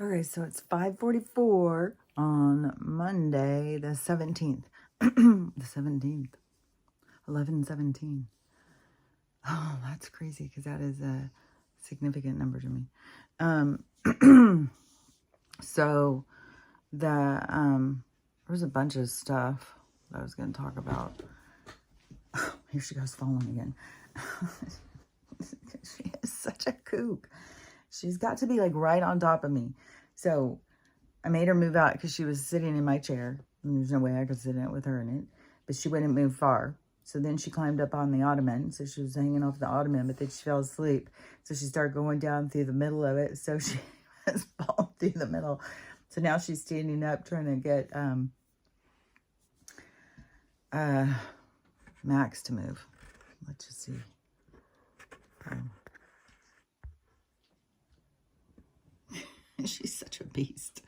Okay, so it's 5:44 on Monday, the 17th. The 17th. 11:17. Oh, that's crazy because that is a significant number to me. So there was a bunch of stuff that I was going to talk about. Here she goes falling again. She is such a kook. She's got to be like right on top of me. So I made her move out because she was sitting in my chair. And there's no way I could sit in it with her in it. But she wouldn't move far. So then she climbed up on the ottoman. So she was hanging off the ottoman, but then she fell asleep. So she started going down through the middle of it. So she was falling through the middle. So now she's standing up trying to get Max to move. Let's just see. She's such a beast.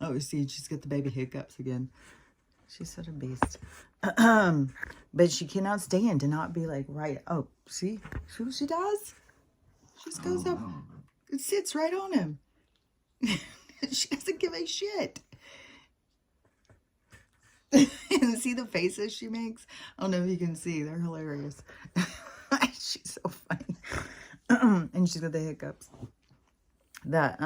Oh, see, she's got the baby hiccups again. She's such a beast. But she cannot stand to not be like right. Oh, see what she does? She just goes up and sits right on him. She doesn't give a shit. And see the faces she makes? I don't know if you can see. They're hilarious. She's so funny. And she's got the hiccups. That,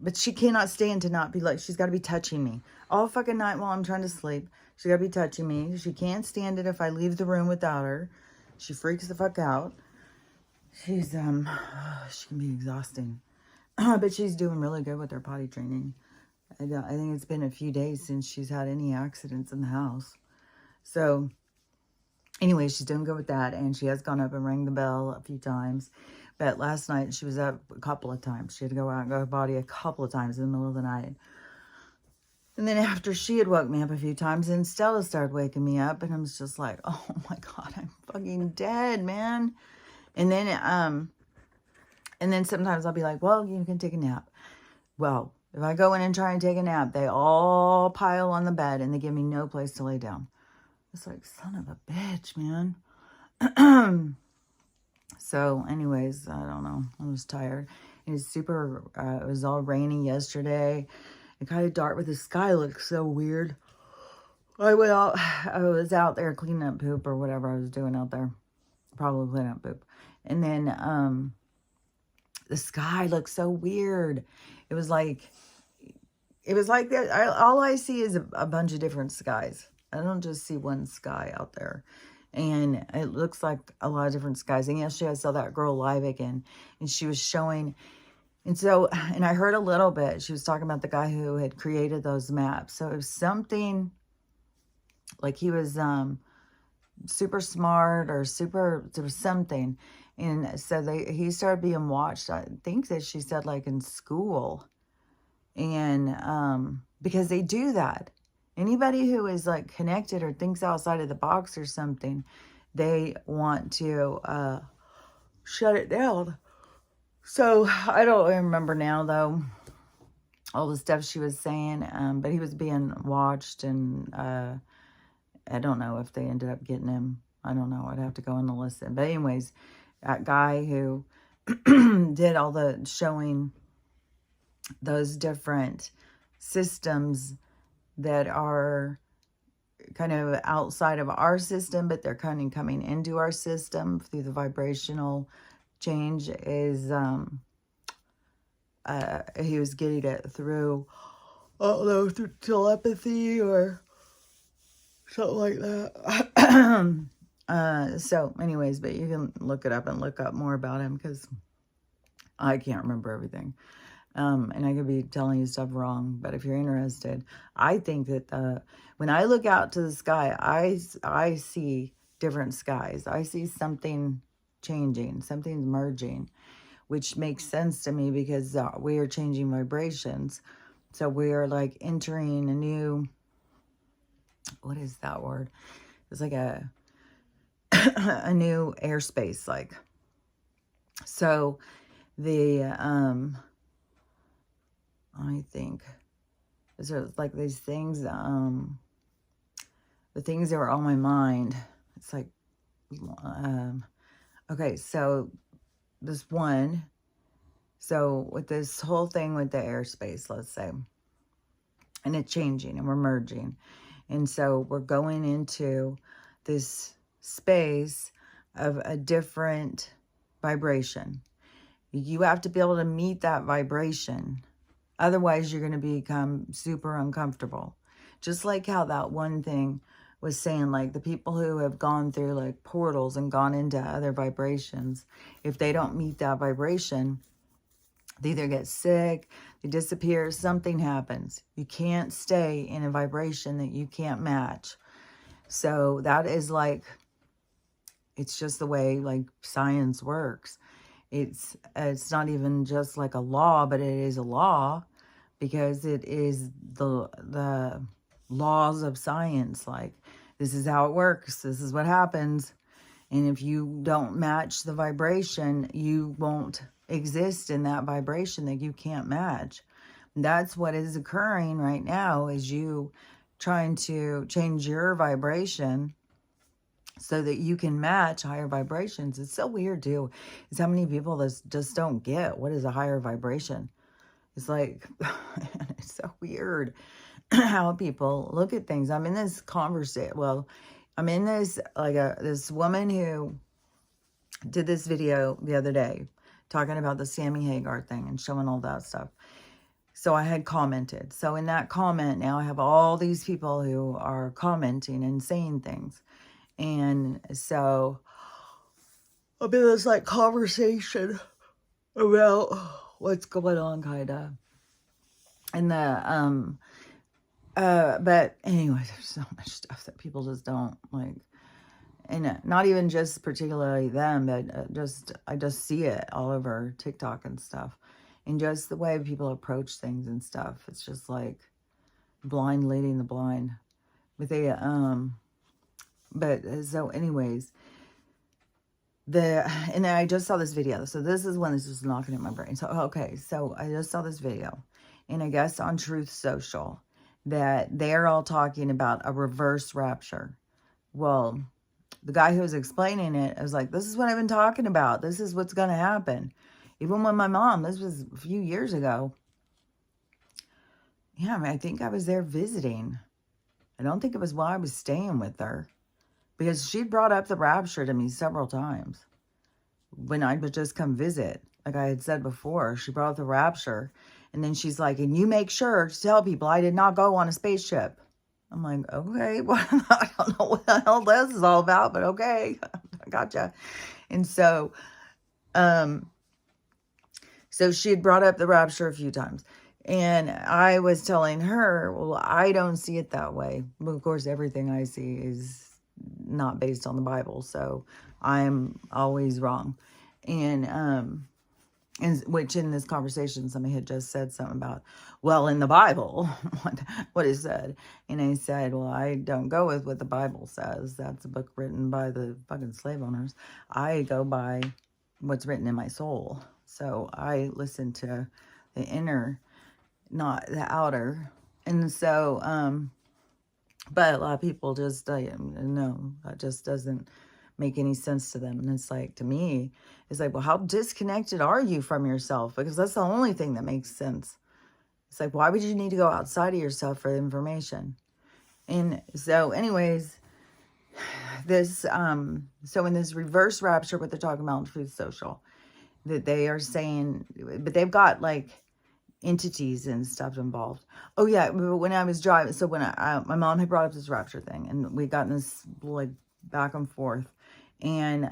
but she cannot stand to not be like, she's got to be touching me all fucking night while I'm trying to sleep. She got to be touching me. She can't stand it if I leave the room without her. She freaks the fuck out. She's, she can be exhausting. But she's doing really good with her potty training. I think it's been a few days since she's had any accidents in the house. So, anyway, she's doing good with that. And she has gone up and rang the bell a few times. But last night, she was up a couple of times. She had to go out and go potty a couple of times in the middle of the night. And then after she had woke me up a few times, and Stella started waking me up. And I was just like, oh my God, I'm fucking dead, man. And then sometimes I'll be like, well, you can take a nap. Well, if I go in and try and take a nap, they all pile on the bed and they give me no place to lay down. It's like, son of a bitch, man. So anyways, I don't know. I was tired. It was all rainy yesterday. It kind of dark, but the sky looked so weird. I was out there cleaning up poop or whatever I was doing out there. Probably cleaning up poop. And then, the sky looked so weird. It was like that. All I see is a bunch of different skies. I don't just see one sky out there. And it looks like a lot of different skies. And yesterday I saw that girl live again. And she was showing. And I heard a little bit. She was talking about the guy who had created those maps. So it was something like he was super smart or there was something. And so he started being watched. I think that she said like in school. And because they do that. Anybody who is like connected or thinks outside of the box or something, they want to shut it down. So I don't remember now though, all the stuff she was saying, but he was being watched, and I don't know if they ended up getting him. I don't know. I'd have to go in and listen. But anyways, that guy who did all the showing those different systems that are kind of outside of our system, but they're kind of coming into our system through the vibrational change, is he was getting it through, I don't know, through telepathy or something like that. So anyways, but you can look it up and look up more about him because I can't remember everything. And I could be telling you stuff wrong, but if you're interested, I think that when I look out to the sky, I see different skies. I see something changing, something's merging, which makes sense to me because we are changing vibrations. So we are like entering a new, what is that word? It's like a new airspace, like. So the I think there's like these things, the things that were on my mind. It's like, okay, so this one, So with this whole thing with the airspace, let's say, and it's changing and we're merging. And so we're going into this space of a different vibration. You have to be able to meet that vibration. Otherwise, you're going to become super uncomfortable. Just like how that one thing was saying, like the people who have gone through like portals and gone into other vibrations, if they don't meet that vibration, they either get sick, they disappear, something happens. You can't stay in a vibration that you can't match. So that is like, it's just the way like science works. It's not even just like a law, but it is a law because it is the laws of science. Like, this is how it works. This is what happens. And if you don't match the vibration, you won't exist in that vibration that you can't match. That's what is occurring right now, is you trying to change your vibration so that you can match higher vibrations. It's so weird too, is how many people just don't get what is a higher vibration. It's like, it's so weird how people look at things. I'm in this conversation. Well, I'm in this, like this woman who did this video the other day talking about the Sammy Hagar thing and showing all that stuff. So I had commented. So in that comment, now I have all these people who are commenting and saying things. And so I'm in this like conversation about what's going on, kind of. And but anyway, there's so much stuff that people just don't like. And not even just particularly them, but I just see it all over TikTok and stuff. And just the way people approach things and stuff. It's just like blind leading the blind. But so anyways, and I just saw this video. So this is when this was knocking at my brain. So, okay, so I just saw this video. And I guess on Truth Social, that they're all talking about a reverse rapture. Well, the guy who was explaining it, I was like, this is what I've been talking about. This is what's going to happen. Even when my mom, this was a few years ago. Yeah, I mean, I think I was there visiting. I don't think it was while I was staying with her. Because she brought up the rapture to me several times. When I would just come visit. Like I had said before, she brought up the rapture. And then she's like, and you make sure to tell people I did not go on a spaceship. I'm like, okay, well, I don't know what the hell this is all about, but okay, I gotcha. And so she had brought up the rapture a few times. And I was telling her, well, I don't see it that way. But of course, everything I see is not based on the Bible. So I'm always wrong. And which in this conversation, somebody had just said something about, well, in the Bible, what it said. And I said, well, I don't go with what the Bible says. That's a book written by the fucking slave owners. I go by what's written in my soul. So I listen to the inner, not the outer. And so, but a lot of people just, no, that just doesn't make any sense to them. And it's like, to me, it's like, well, how disconnected are you from yourself? Because that's the only thing that makes sense. It's like, why would you need to go outside of yourself for information? And so anyways, this, so in this reverse rapture, what they're talking about on Truth Social, that they are saying, but they've got like entities and stuff involved. Oh yeah, when I was driving, so when my mom had brought up this rapture thing, and we got in this like back and forth, and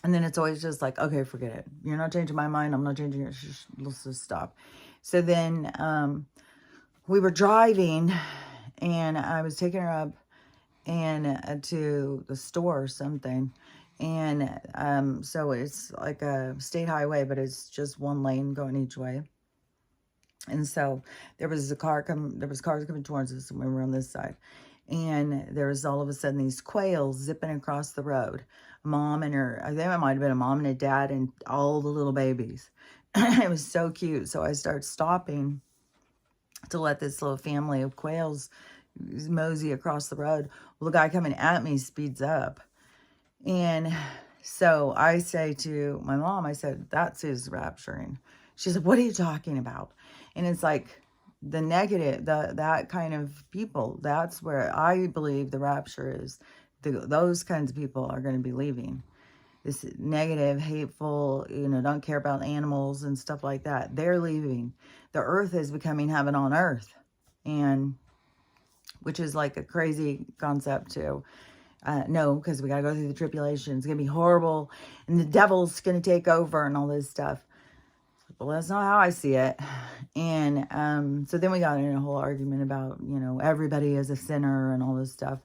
then it's always just like, okay, forget it. You're not changing my mind. I'm not changing yours. Let's just stop. So then we were driving, and I was taking her up and to the store or something. And so it's like a state highway, but it's just one lane going each way. And so there was cars coming towards us, and we were on this side. And there was all of a sudden these quails zipping across the road. Mom and her, I think it might have been a mom and a dad and all the little babies. It was so cute. So I started stopping to let this little family of quails mosey across the road. Well, the guy coming at me speeds up. And So I say to my mom, I said, that's his rapturing. She said, what are you talking about? And it's like the negative, that kind of people, that's where I believe the rapture is. Those kinds of people are going to be leaving. This negative, hateful, don't care about animals and stuff like that. They're leaving. The earth is becoming heaven on earth. And which is like a crazy concept too. No, because we got to go through the tribulation. It's going to be horrible. And the devil's going to take over and all this stuff. Well, that's not how I see it. And so then we got in a whole argument about, everybody is a sinner and all this stuff.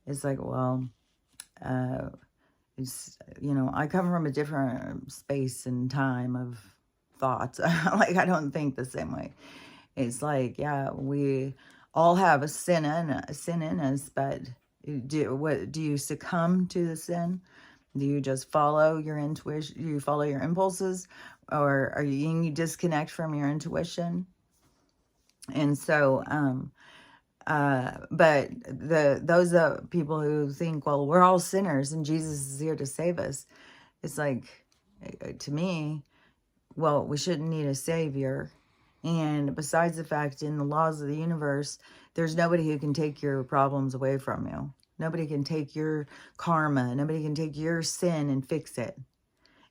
It's like, well, it's, I come from a different space and time of thoughts. Like, I don't think the same way. It's like, yeah, we all have a sin in us, but do you succumb to the sin? Do you just follow your intuition? Do you follow your impulses, or are you disconnect from your intuition? And so, but those people who think, well, we're all sinners and Jesus is here to save us. It's like, to me, well, we shouldn't need a savior. And besides the fact, in the laws of the universe, there's nobody who can take your problems away from you. Nobody can take your karma. Nobody can take your sin and fix it.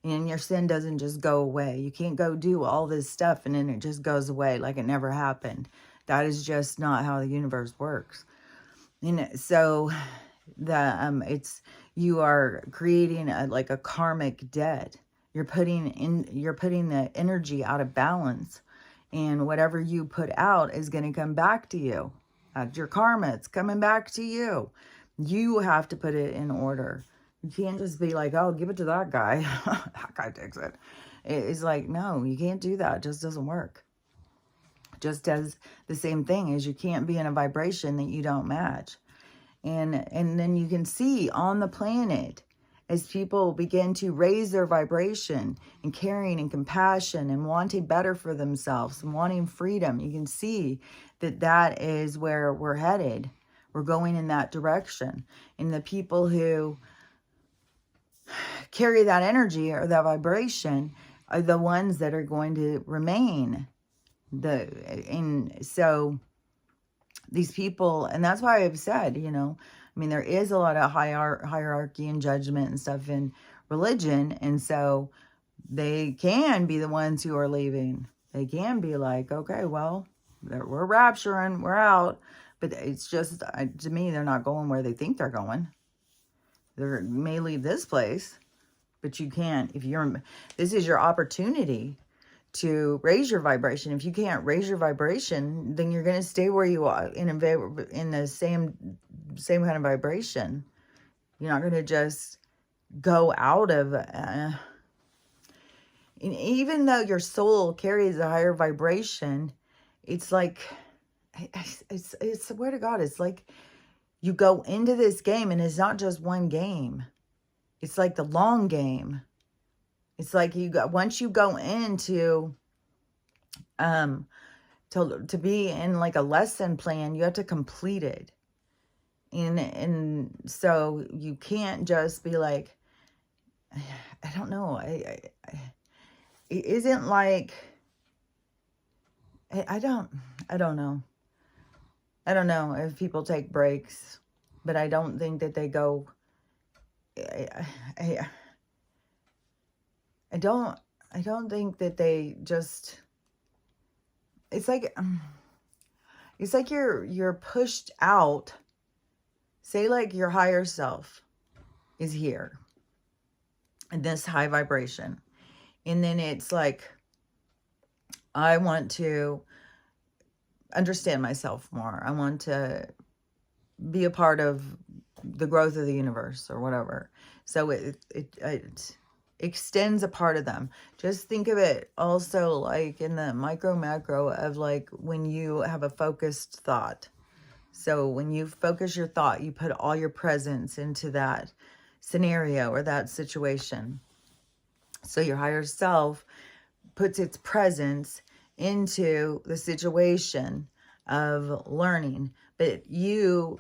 And your sin doesn't just go away. You can't go do all this stuff and then it just goes away like it never happened. That is just not how the universe works. And so you are creating like a karmic debt. You're putting the energy out of balance. And whatever you put out is going to come back to you. That's your karma. It's coming back to you. You have to put it in order. You can't just be like, oh, give it to that guy. That guy takes it. It's like, no, you can't do that. It just doesn't work. Just as the same thing as you can't be in a vibration that you don't match. And then you can see on the planet, as people begin to raise their vibration and caring and compassion and wanting better for themselves and wanting freedom, you can see that is where we're headed. We're going in that direction. And the people who carry that energy or that vibration are the ones that are going to remain. And so these people, and that's why I've said, there is a lot of hierarchy and judgment and stuff in religion. And so they can be the ones who are leaving. They can be like, okay, well, we're rapturing, we're out. But it's just, to me, they're not going where they think they're going. They may leave this place, but you can't. This is your opportunity to raise your vibration. If you can't raise your vibration, then you're going to stay where you are in the same kind of vibration. You're not going to just go out of and even though your soul carries a higher vibration, it's like, I swear to God, it's like you go into this game and it's not just one game. It's like the long game. It's like once you go into to be in like a lesson plan, you have to complete it. And so you can't just be like, I don't know. It isn't like, I don't know. I don't know if people take breaks, but I don't think that they go, I don't think that they just, it's like you're pushed out. Say like your higher self is here in this high vibration. And then it's like, I want to understand myself more. I want to be a part of the growth of the universe or whatever. So it extends a part of them. Just think of it also like in the micro macro of like when you have a focused thought. So when you focus your thought, you put all your presence into that scenario or that situation. So your higher self puts its presence into the situation of learning. But you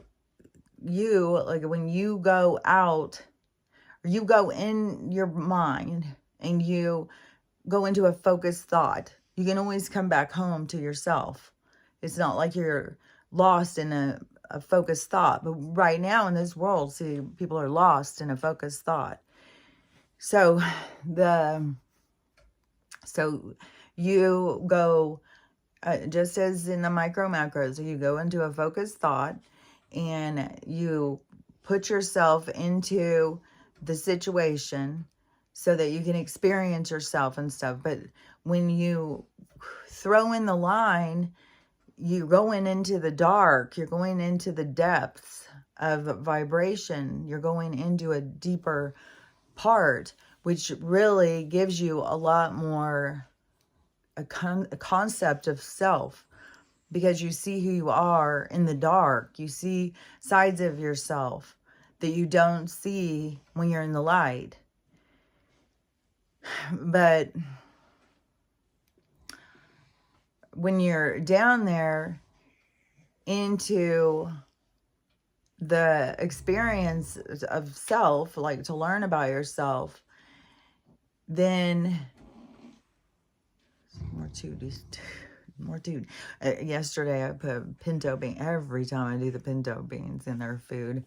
like when you go out or you go in your mind and you go into a focused thought, you can always come back home to yourself. It's not like you're lost in a focused thought. But right now in this world, see, people are lost in a focused thought. So you go, just as in the micro macros, you go into a focused thought and you put yourself into the situation so that you can experience yourself and stuff. But when you throw in the line, you're going into the dark, you're going into the depths of vibration, you're going into a deeper part, which really gives you a lot more a concept of self, because you see who you are in the dark. You see sides of yourself that you don't see when you're in the light. But when you're down there into the experience of self, like to learn about yourself, then more dude. Yesterday I put pinto bean. Every time I do the pinto beans in their food,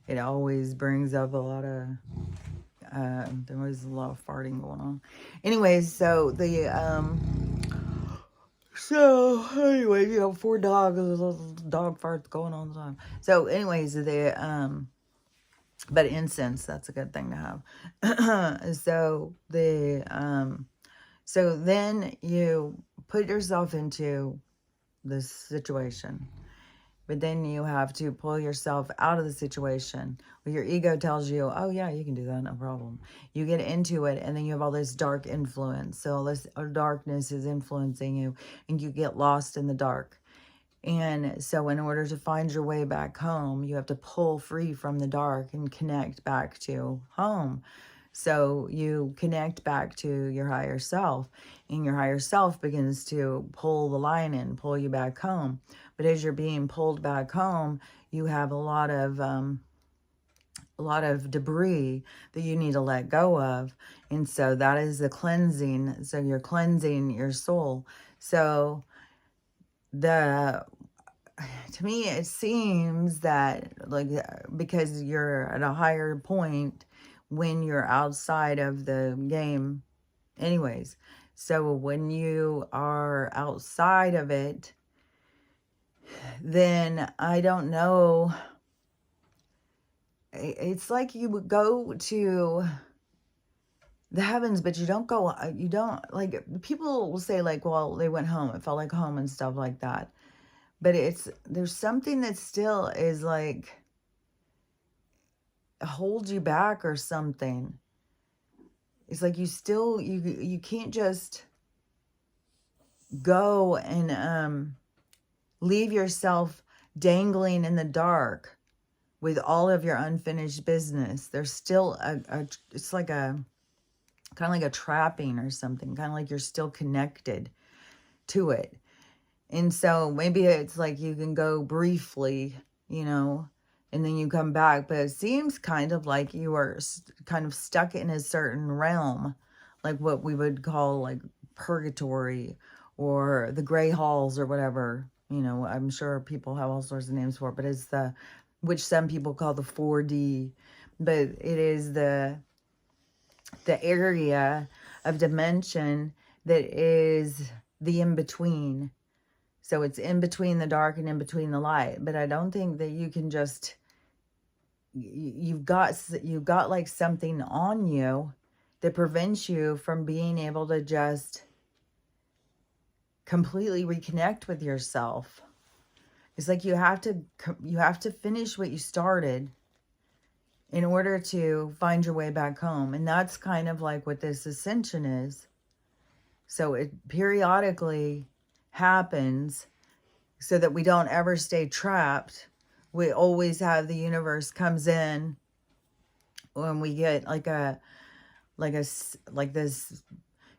it always brings up a lot of there was a lot of farting going on. Anyways, so the anyways, you know, 4 dogs, dog farts going on all the time. So anyways, the but incense, that's a good thing to have. So then you put yourself into this situation, but then you have to pull yourself out of the situation. Well, your ego tells you, oh yeah, you can do that, no problem. You get into it, and then you have all this dark influence. So this darkness is influencing you, and you get lost in the dark. And so in order to find your way back home, you have to pull free from the dark and connect back to home. So you connect back to your higher self, and your higher self begins to pull the line in, pull you back home. But as you're being pulled back home, you have a lot of debris that you need to let go of. And so that is the cleansing. So you're cleansing your soul. So to me, it seems that, like, because you're at a higher point when you're outside of the game anyways. So when you are outside of it, then I don't know. It's like you would go to the heavens, but you don't go, like, people will say, like, well, they went home, it felt like home and stuff like that. But there's something that still is like, holds you back or something. It's like you can't just go and leave yourself dangling in the dark with all of your unfinished business. There's still it's like kind of like a trapping or something, kind of like you're still connected to it. And so maybe it's like you can go briefly, you know, and then you come back. But it seems kind of like you are kind of stuck in a certain realm, like what we would call like purgatory or the gray halls or whatever. You know, I'm sure people have all sorts of names for it, but it's which some people call the 4D. But it is the area of dimension that is the in-between. So it's in between the dark and in between the light. But I don't think that you can just, you've got like something on you that prevents you from being able to just completely reconnect with yourself. It's like you have to finish what you started in order to find your way back home. And that's kind of like what this ascension is. So it periodically happens so that we don't ever stay trapped. We always have the universe comes in when we get like this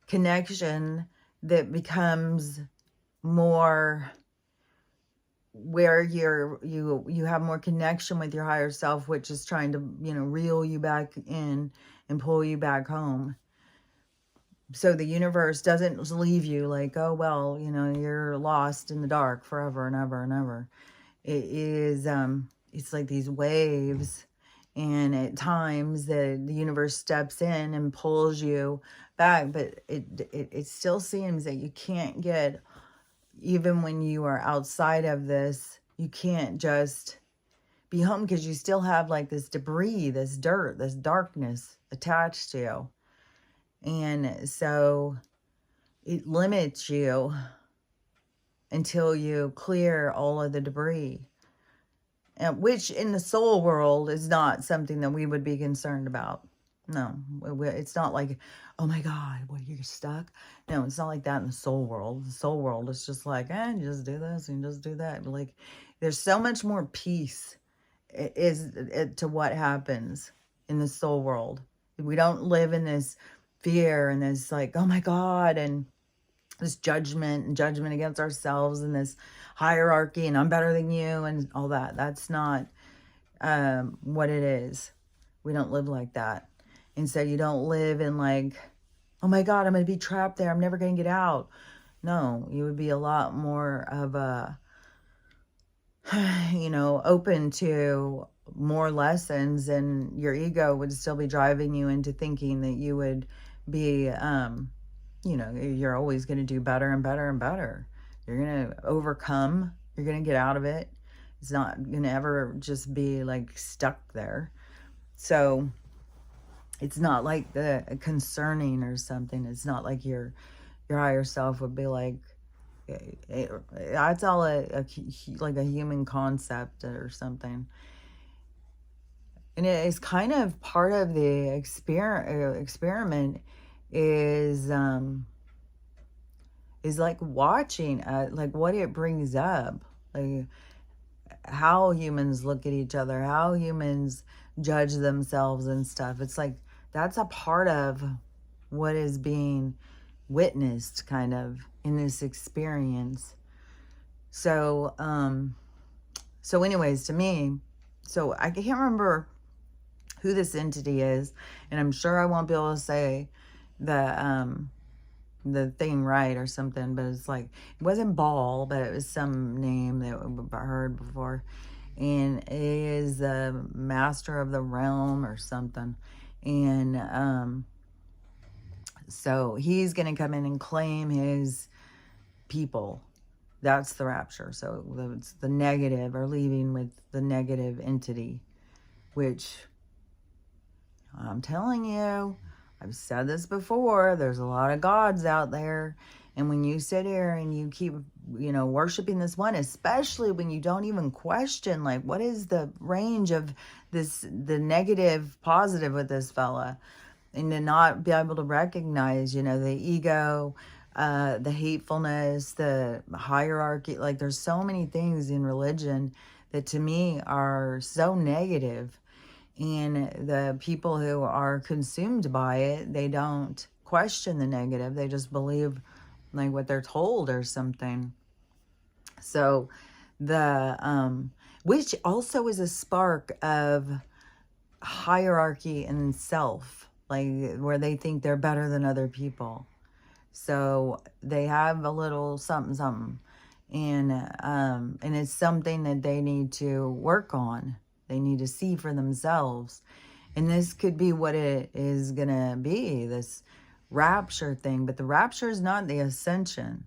connection that becomes more where you have more connection with your higher self, which is trying to, reel you back in and pull you back home. So the universe doesn't leave you like, oh, well, you're lost in the dark forever and ever and ever. It is, it's like these waves, and at times the universe steps in and pulls you back, but it still seems that you can't get, even when you are outside of this, you can't just be home, because you still have like this debris, this dirt, this darkness attached to you. And so it limits you until you clear all of the debris, which in the soul world is not something that we would be concerned about. No, it's not like, oh my God, what, you're stuck? No, it's not like that in the soul world. The soul world is just like, you just do this and you just do that. Like, there's so much more peace to what happens in the soul world. We don't live in this fear and this like, oh my God, and this judgment against ourselves, and this hierarchy, and I'm better than you, and all that. That's not what it is. We don't live like that. And so you don't live in like, oh my God, I'm going to be trapped there, I'm never going to get out. No, you would be a lot more of a, open to more lessons, and your ego would still be driving you into thinking that you would be, you're always going to do better and better and better. You're going to overcome. You're going to get out of it. It's not going to ever just be like stuck there. So it's not like the concerning or something. It's not like your higher self would be like, that's all like a human concept or something. And it is kind of part of the experiment is like watching like what it brings up, like how humans look at each other, how humans judge themselves and stuff. It's like that's a part of what is being witnessed kind of in this experience. So anyways, to me, so I can't remember who this entity is, and I'm sure I won't be able to say the thing right or something, but it's like, it wasn't Baal, but it was some name that I heard before, and it is the master of the realm or something. And so he's going to come in and claim his people. That's the rapture. So it's the negative, or leaving with the negative entity, which I'm telling you, I've said this before, there's a lot of gods out there. And when you sit here and you keep, worshiping this one, especially when you don't even question, like, what is the range of the negative, positive with this fella? And to not be able to recognize, the ego, the hatefulness, the hierarchy. Like, there's so many things in religion that to me are so negative. And the people who are consumed by it, they don't question the negative. They just believe like what they're told or something. So which also is a spark of hierarchy and self, like where they think they're better than other people. So they have a little something, and it's something that they need to work on. They need to see for themselves. And this could be what it is going to be, this rapture thing. But the rapture is not the ascension.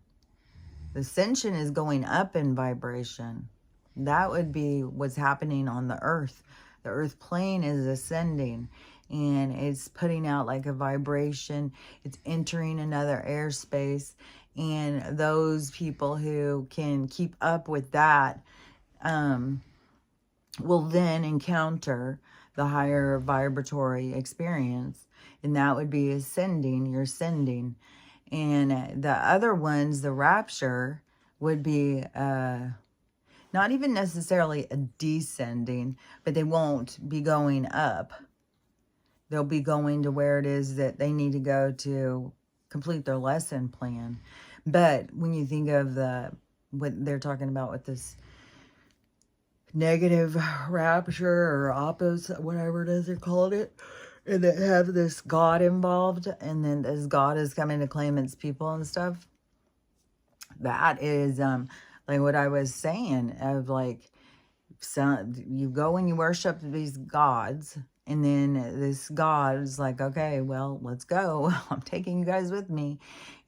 The ascension is going up in vibration. That would be what's happening on the earth. The earth plane is ascending, and it's putting out like a vibration. It's entering another airspace. And those people who can keep up with that, will then encounter the higher vibratory experience, and that would be ascending. You're ascending. And the other ones, the rapture, would be not even necessarily a descending, but they won't be going up. They'll be going to where it is that they need to go to complete their lesson plan. But when you think of what they're talking about with this negative rapture or opposite, whatever it is they called it. And they have this God involved, and then this God is coming to claim its people and stuff. That is like what I was saying of like, so you go and you worship these gods, and then this God is like, okay, well, let's go. I'm taking you guys with me.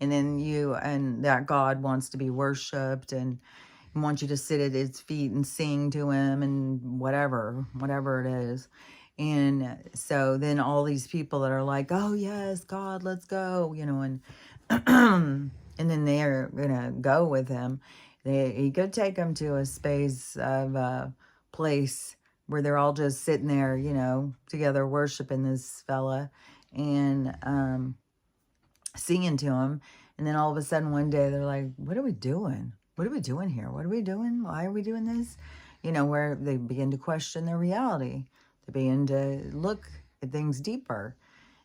And then and that God wants to be worshipped and wants you to sit at his feet and sing to him and whatever it is. And so then all these people that are like, oh yes, God, let's go, and and then they're gonna go with him. He could take them to a space of a place where they're all just sitting there, together worshiping this fella and singing to him. And then all of a sudden one day they're like, what are we doing? What are we doing here? What are we doing? Why are we doing this? Where they begin to question their reality. They begin to look at things deeper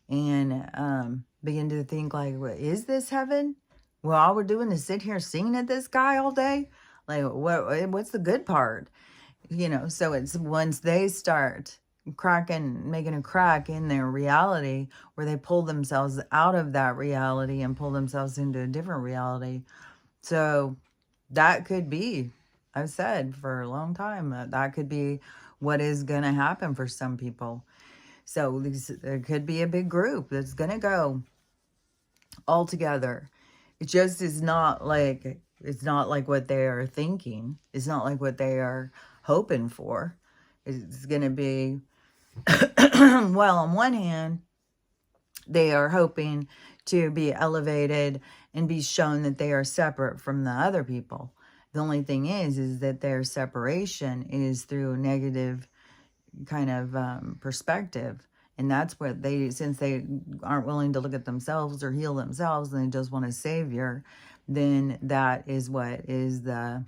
and begin to think like, well, is this heaven? Well, all we're doing is sit here singing at this guy all day. Like, what's the good part? So it's once they start making a crack in their reality where they pull themselves out of that reality and pull themselves into a different reality. So that could be, I've said for a long time, that could be what is going to happen for some people. So there could be a big group that's going to go all together. It just is not like, it's not like what they are thinking. It's not like what they are hoping for. It's going to be, well, on one hand, they are hoping to be elevated and be shown that they are separate from the other people. The only thing is that their separation is through a negative kind of perspective. And that's what since they aren't willing to look at themselves or heal themselves and they just want a savior, then that is what is the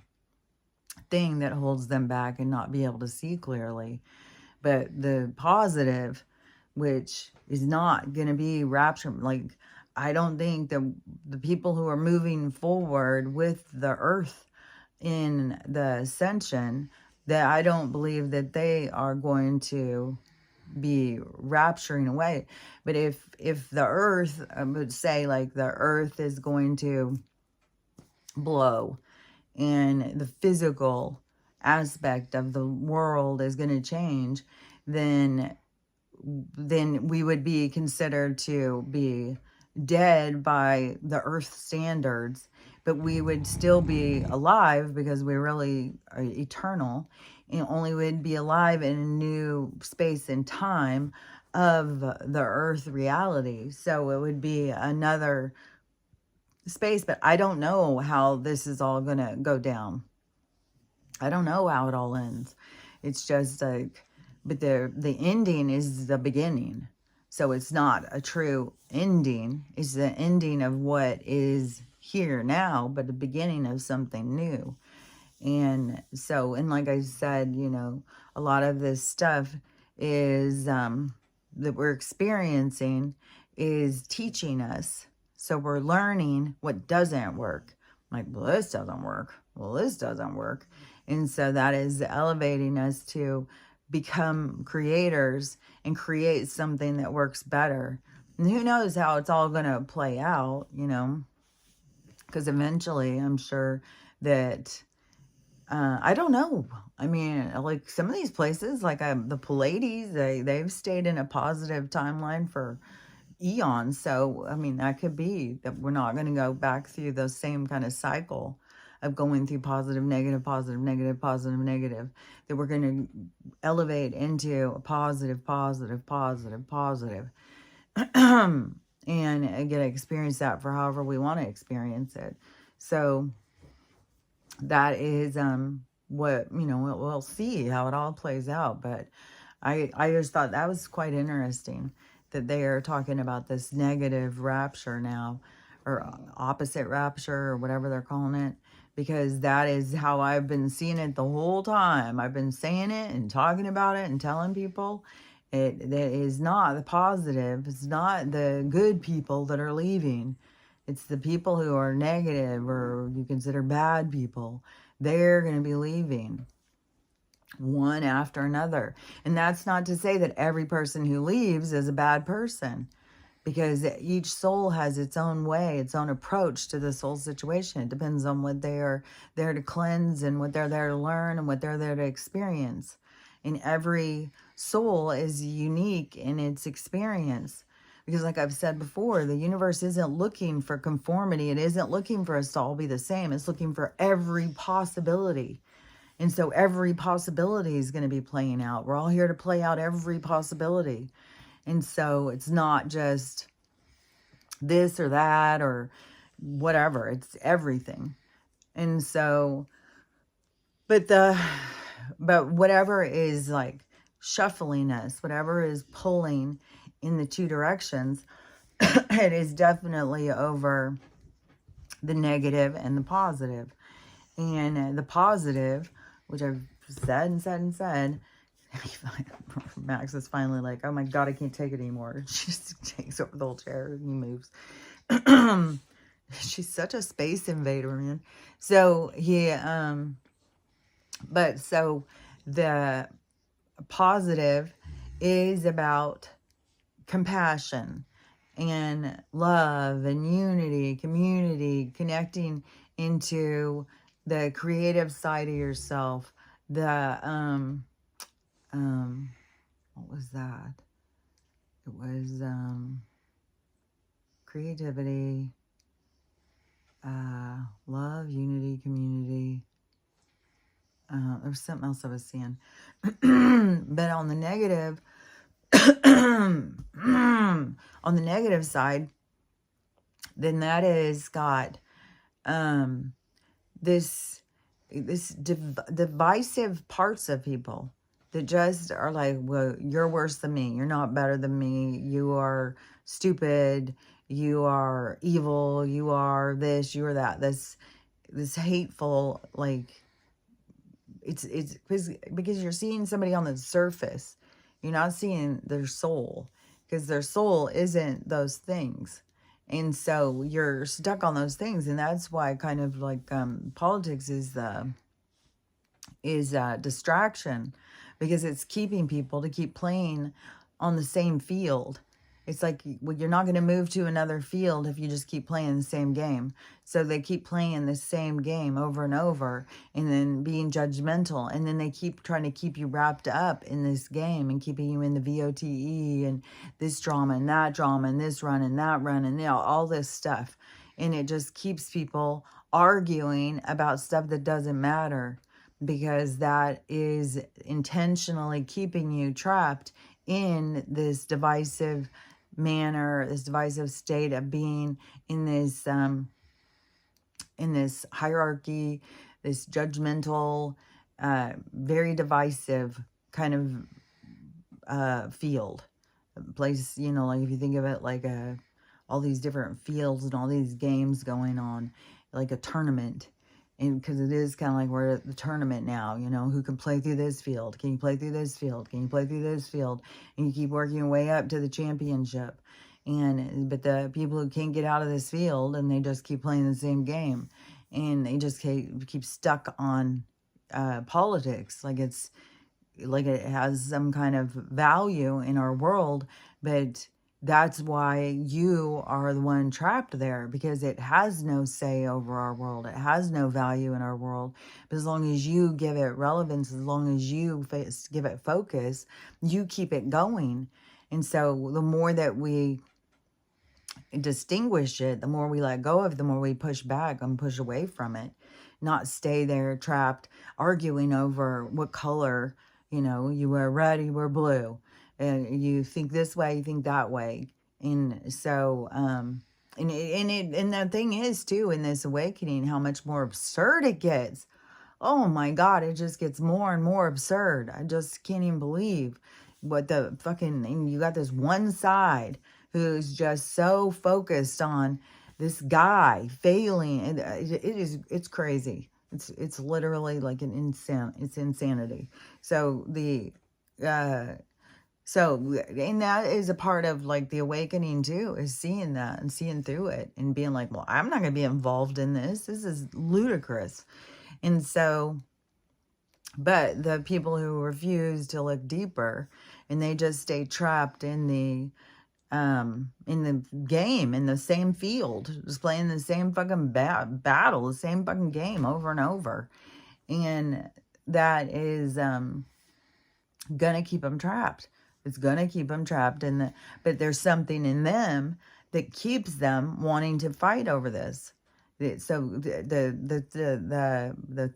thing that holds them back and not be able to see clearly. But the positive, which is not going to be rapture, like, I don't think the people who are moving forward with the earth in the ascension, that I don't believe that they are going to be rapturing away. But if the earth, I would say like the earth is going to blow and the physical aspect of the world is going to change, then we would be considered to be dead by the earth standards, but we would still be alive because we really are eternal, and only would be alive in a new space and time of the earth reality. So it would be another space, but I don't know how this is all going to go down. I don't know how it all ends. It's just like, but the ending is the beginning. So it's not a true ending. It's the ending of what is here now, but the beginning of something new. And so, and like I said, a lot of this stuff is that we're experiencing is teaching us. So we're learning what doesn't work. Like, well, this doesn't work. Well, this doesn't work. And so that is elevating us to become creators and create something that works better. And who knows how it's all going to play out, because eventually I'm sure that, I don't know. I mean, like some of these places, like the Pleiades, they've stayed in a positive timeline for eons. So, I mean, that could be that we're not going to go back through the same kind of cycle of going through positive, negative, positive, negative, positive, negative, that we're going to elevate into a positive, positive, positive, positive, and get to experience that for however we want to experience it. So that is what, we'll see how it all plays out. But I just thought that was quite interesting that they are talking about this negative rapture now, or opposite rapture, or whatever they're calling it, because that is how I've been seeing it the whole time. I've been saying it and talking about it and telling people it is not the positive. It's not the good people that are leaving. It's the people who are negative or you consider bad people. They're going to be leaving. one after another. And that's not to say that every person who leaves is a bad person, because each soul has its own way, its own approach to the soul situation. It depends on what they are there to cleanse and what they're there to learn and what they're there to experience. And every soul is unique in its experience. Because like I've said before, the universe isn't looking for conformity. It isn't looking for us to all be the same. It's looking for every possibility. And so every possibility is going to be playing out. We're all here to play out every possibility. And so it's not just this or that or whatever. It's everything. And so, but whatever is like shuffling us, whatever is pulling in the two directions, it is definitely over the negative and the positive. And the positive, which I've said and said and said, Max is finally like, oh my God, I can't take it anymore. She just takes over the whole chair and he moves. She's such a space invader, man. So so the positive is about compassion and love and unity, community, connecting into the creative side of yourself. What was that? It was creativity, love, unity, community. There was something else I was seeing. But on the negative, on the negative side, then that is got this divisive parts of people that just are like, well, you're worse than me. You're not better than me. You are stupid. You are evil. You are this. You are that. This hateful, like, it's because you're seeing somebody on the surface. You're not seeing their soul, because their soul isn't those things. And so you're stuck on those things. And that's why kind of like politics is distraction, because it's keeping people to keep playing on the same field. It's like, well, you're not going to move to another field if you just keep playing the same game. So they keep playing the same game over and over, and then being judgmental. And then they keep trying to keep you wrapped up in this game and keeping you in the VOTE and this drama and that drama and this run and that run and all this stuff. And it just keeps people arguing about stuff that doesn't matter, because that is intentionally keeping you trapped in this divisive manner, this divisive state of being in this hierarchy, this judgmental, very divisive kind of field, place. Like if you think of it like all these different fields and all these games going on, like a tournament. And because it is kind of like we're at the tournament now, who can play through this field? Can you play through this field? Can you play through this field? And you keep working your way up to the championship. But the people who can't get out of this field, and they just keep playing the same game, and they just keep stuck on politics, like it has some kind of value in our world, but that's why you are the one trapped there, because it has no say over our world. It has no value in our world. But as long as you give it relevance, as long as you give it focus, you keep it going. And so the more that we distinguish it, the more we let go of it, the more we push back and push away from it, not stay there trapped, arguing over what color, you wear red, you wear blue. And you think this way, you think that way. And so, and the thing is too, in this awakening, how much more absurd it gets. Oh my God, it just gets more and more absurd. I just can't even believe what and you got this one side who's just so focused on this guy failing. It's crazy. It's literally like it's insanity. So and that is a part of like the awakening too, is seeing that and seeing through it and being like, well, I'm not going to be involved in this. This is ludicrous. And so But the people who refuse to look deeper and they just stay trapped in the game, in the same field, just playing the same fucking battle, the same fucking game over and over. And that is gonna keep them trapped. It's gonna keep them trapped in the, but there's something in them that keeps them wanting to fight over this. So the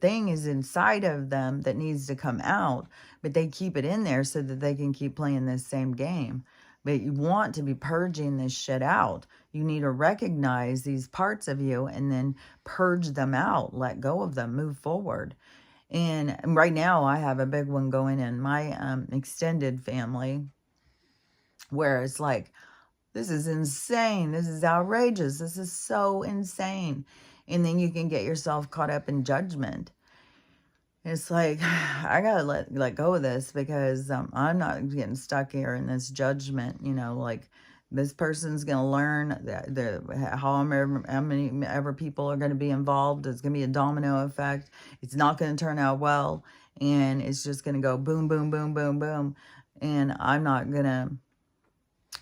thing is inside of them that needs to come out, but they keep it in there so that they can keep playing this same game. But you want to be purging this shit out. You need to recognize these parts of you and then purge them out, let go of them, move forward. And right now I have a big one going in my extended family where it's like, this is insane. This is outrageous. This is so insane. And then you can get yourself caught up in judgment. It's like, I gotta let go of this because I'm not getting stuck here in this judgment. Like this person's gonna learn how many ever people are gonna be involved. It's gonna be a domino effect. It's not gonna turn out well, and it's just gonna go boom, boom, boom, boom, boom. And I'm not gonna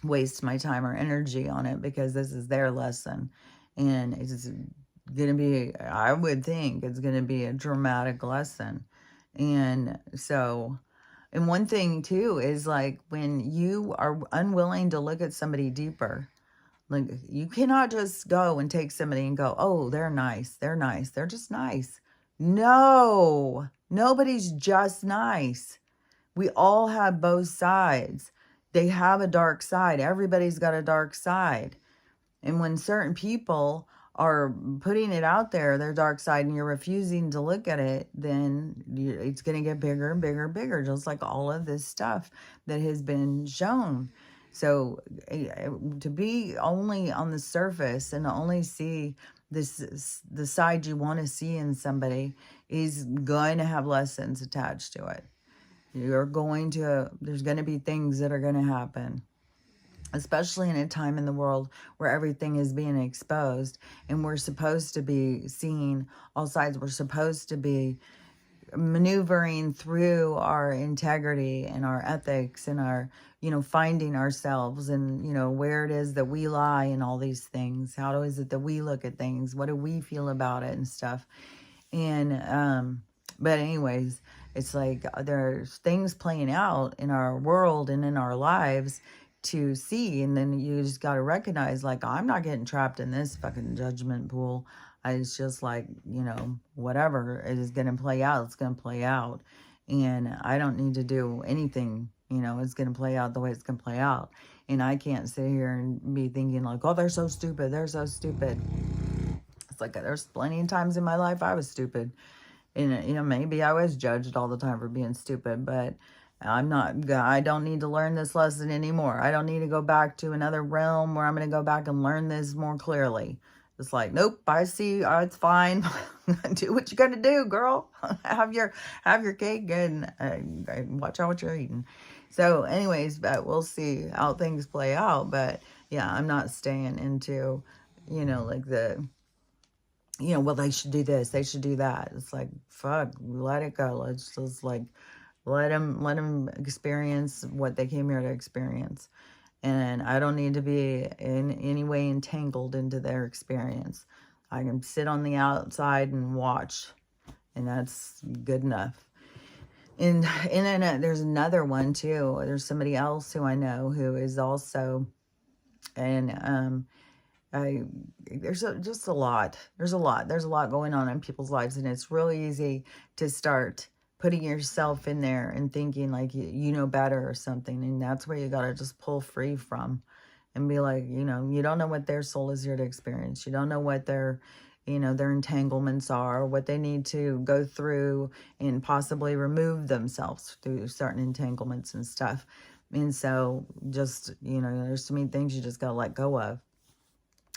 waste my time or energy on it because this is their lesson, and it's gonna be, I would think it's gonna be a dramatic lesson. And so, and one thing too is like when you are unwilling to look at somebody deeper, like you cannot just go and take somebody and go, oh, they're nice, they're just nice. No, nobody's just nice. We all have both sides. They have a dark side. Everybody's got a dark side. And when certain people are putting it out there, their dark side, and you're refusing to look at it, then it's going to get bigger and bigger and bigger, just like all of this stuff that has been shown. So to be only on the surface and to only see the side you want to see in somebody is going to have lessons attached to it. There's going to be things that are going to happen, especially in a time in the world where everything is being exposed and we're supposed to be seeing all sides. We're supposed to be maneuvering through our integrity and our ethics and our, finding ourselves and, where it is that we lie in all these things. How is it that we look at things? What do we feel about it and stuff? And, but anyways, it's like there's things playing out in our world and in our lives to see. And then you just got to recognize, like, I'm not getting trapped in this fucking judgment pool. It's just like, whatever it is going to play out, it's going to play out. And I don't need to do anything, it's going to play out the way it's going to play out. And I can't sit here and be thinking like, oh, they're so stupid. They're so stupid. It's like there's plenty of times in my life I was stupid. And, maybe I was judged all the time for being stupid, but I don't need to learn this lesson anymore. I don't need to go back to another realm where I'm going to go back and learn this more clearly. It's like, nope, I see, it's fine. Do what you got to do, girl. have your cake and watch out what you're eating. So anyways, but we'll see how things play out. But yeah, I'm not staying into, like well, they should do this, they should do that. It's like, fuck, let it go. Let's just like, let them experience what they came here to experience. And I don't need to be in any way entangled into their experience. I can sit on the outside and watch, and that's good enough. And then there's another one too. There's somebody else who I know who is also, and there's just a lot. There's a lot going on in people's lives, and it's really easy to start putting yourself in there and thinking like you know better or something. And that's where you got to just pull free from and be like, you don't know what their soul is here to experience. You don't know what their entanglements are, what they need to go through and possibly remove themselves through certain entanglements and stuff. And so just, there's so many things you just got to let go of.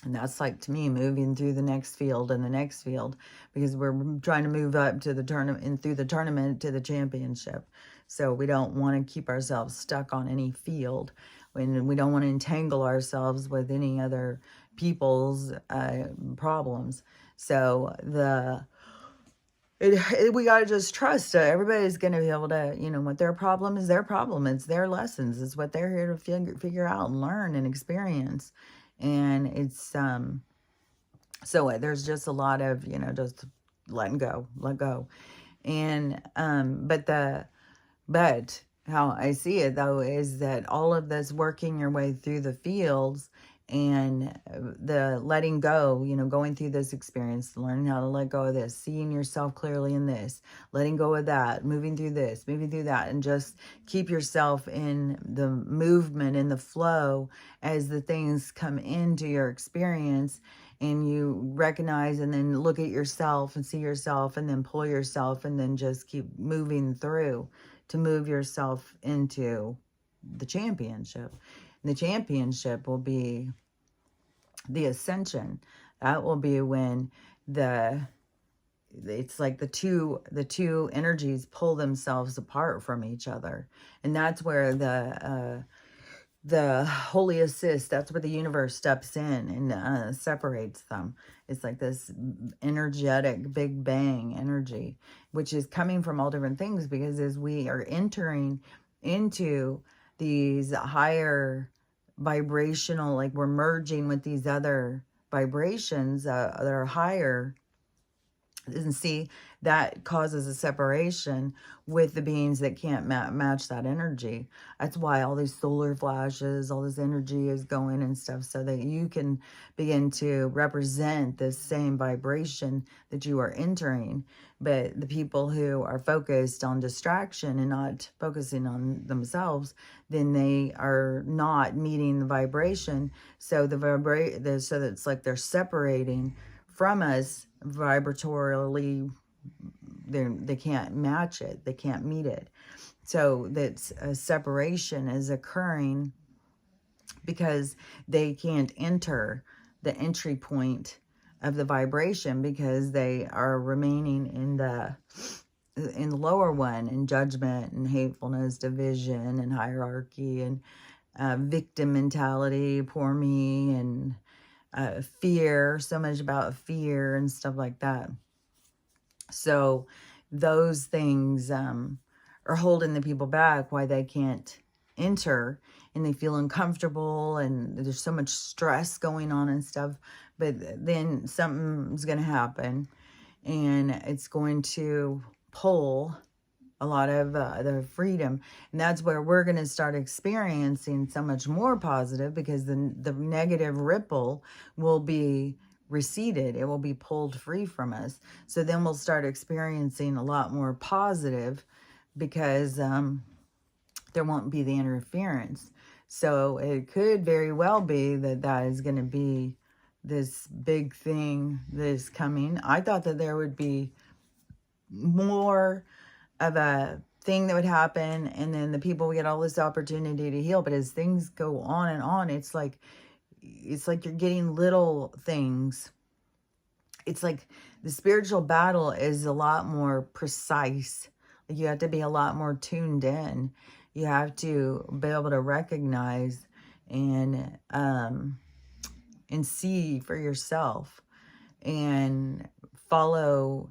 And that's like, to me, moving through the next field and the next field, because we're trying to move up to the tournament and through the tournament to the championship. So we don't want to keep ourselves stuck on any field, and we don't want to entangle ourselves with any other people's problems. So We got to just trust everybody's going to be able to, what their problem is their problem. It's their lessons. It's what they're here to figure out and learn and experience. And it's, so there's just a lot of, just let go. And, but how I see it though is that all of this working your way through the fields and the letting go, going through this experience, learning how to let go of this, seeing yourself clearly in this, letting go of that, moving through this, moving through that, and just keep yourself in the movement, in the flow as the things come into your experience, and you recognize and then look at yourself and see yourself and then pull yourself and then just keep moving through to move yourself into the championship. And the championship will be the ascension. That will be when it's like the two energies pull themselves apart from each other. And that's where the holy assist, that's where the universe steps in and separates them. It's like this energetic big bang energy, which is coming from all different things, because as we are entering into these higher vibrational, like we're merging with these other vibrations that are higher, and see, that causes a separation with the beings that can't match that energy. That's why all these solar flashes, all this energy is going and stuff, so that you can begin to represent this same vibration that you are entering. But the people who are focused on distraction and not focusing on themselves, then they are not meeting the vibration. So so that it's like they're separating from us vibratorily. They can't match it, they can't meet it. So that's a separation is occurring because they can't enter the entry point of the vibration, because they are remaining in the lower one, in judgment and hatefulness, division and hierarchy, and victim mentality, poor me, and fear, so much about fear and stuff like that. So those things are holding the people back, why they can't enter, and they feel uncomfortable, and there's so much stress going on and stuff. But then something's going to happen, and it's going to pull a lot of the freedom. And that's where we're going to start experiencing so much more positive, because the negative ripple will be receded. It will be pulled free from us. So then we'll start experiencing a lot more positive, because there won't be the interference. So it could very well be that that is going to be this big thing that is coming. I thought that there would be more of a thing that would happen, and then the people would get all this opportunity to heal. But as things go on and on, it's like you're getting little things. It's like the spiritual battle is a lot more precise. Like you have to be a lot more tuned in. You have to be able to recognize and see for yourself, and follow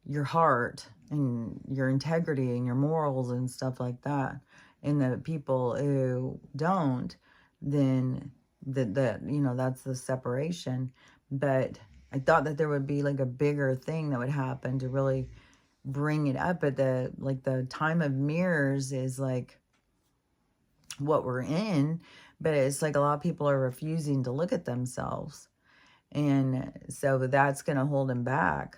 your heart and your integrity and your morals and stuff like that. And the people who don't, then that's the separation. But I thought that there would be like a bigger thing that would happen to really bring it up. But the time of mirrors is like what we're in, but it's like a lot of people are refusing to look at themselves, and so that's going to hold them back.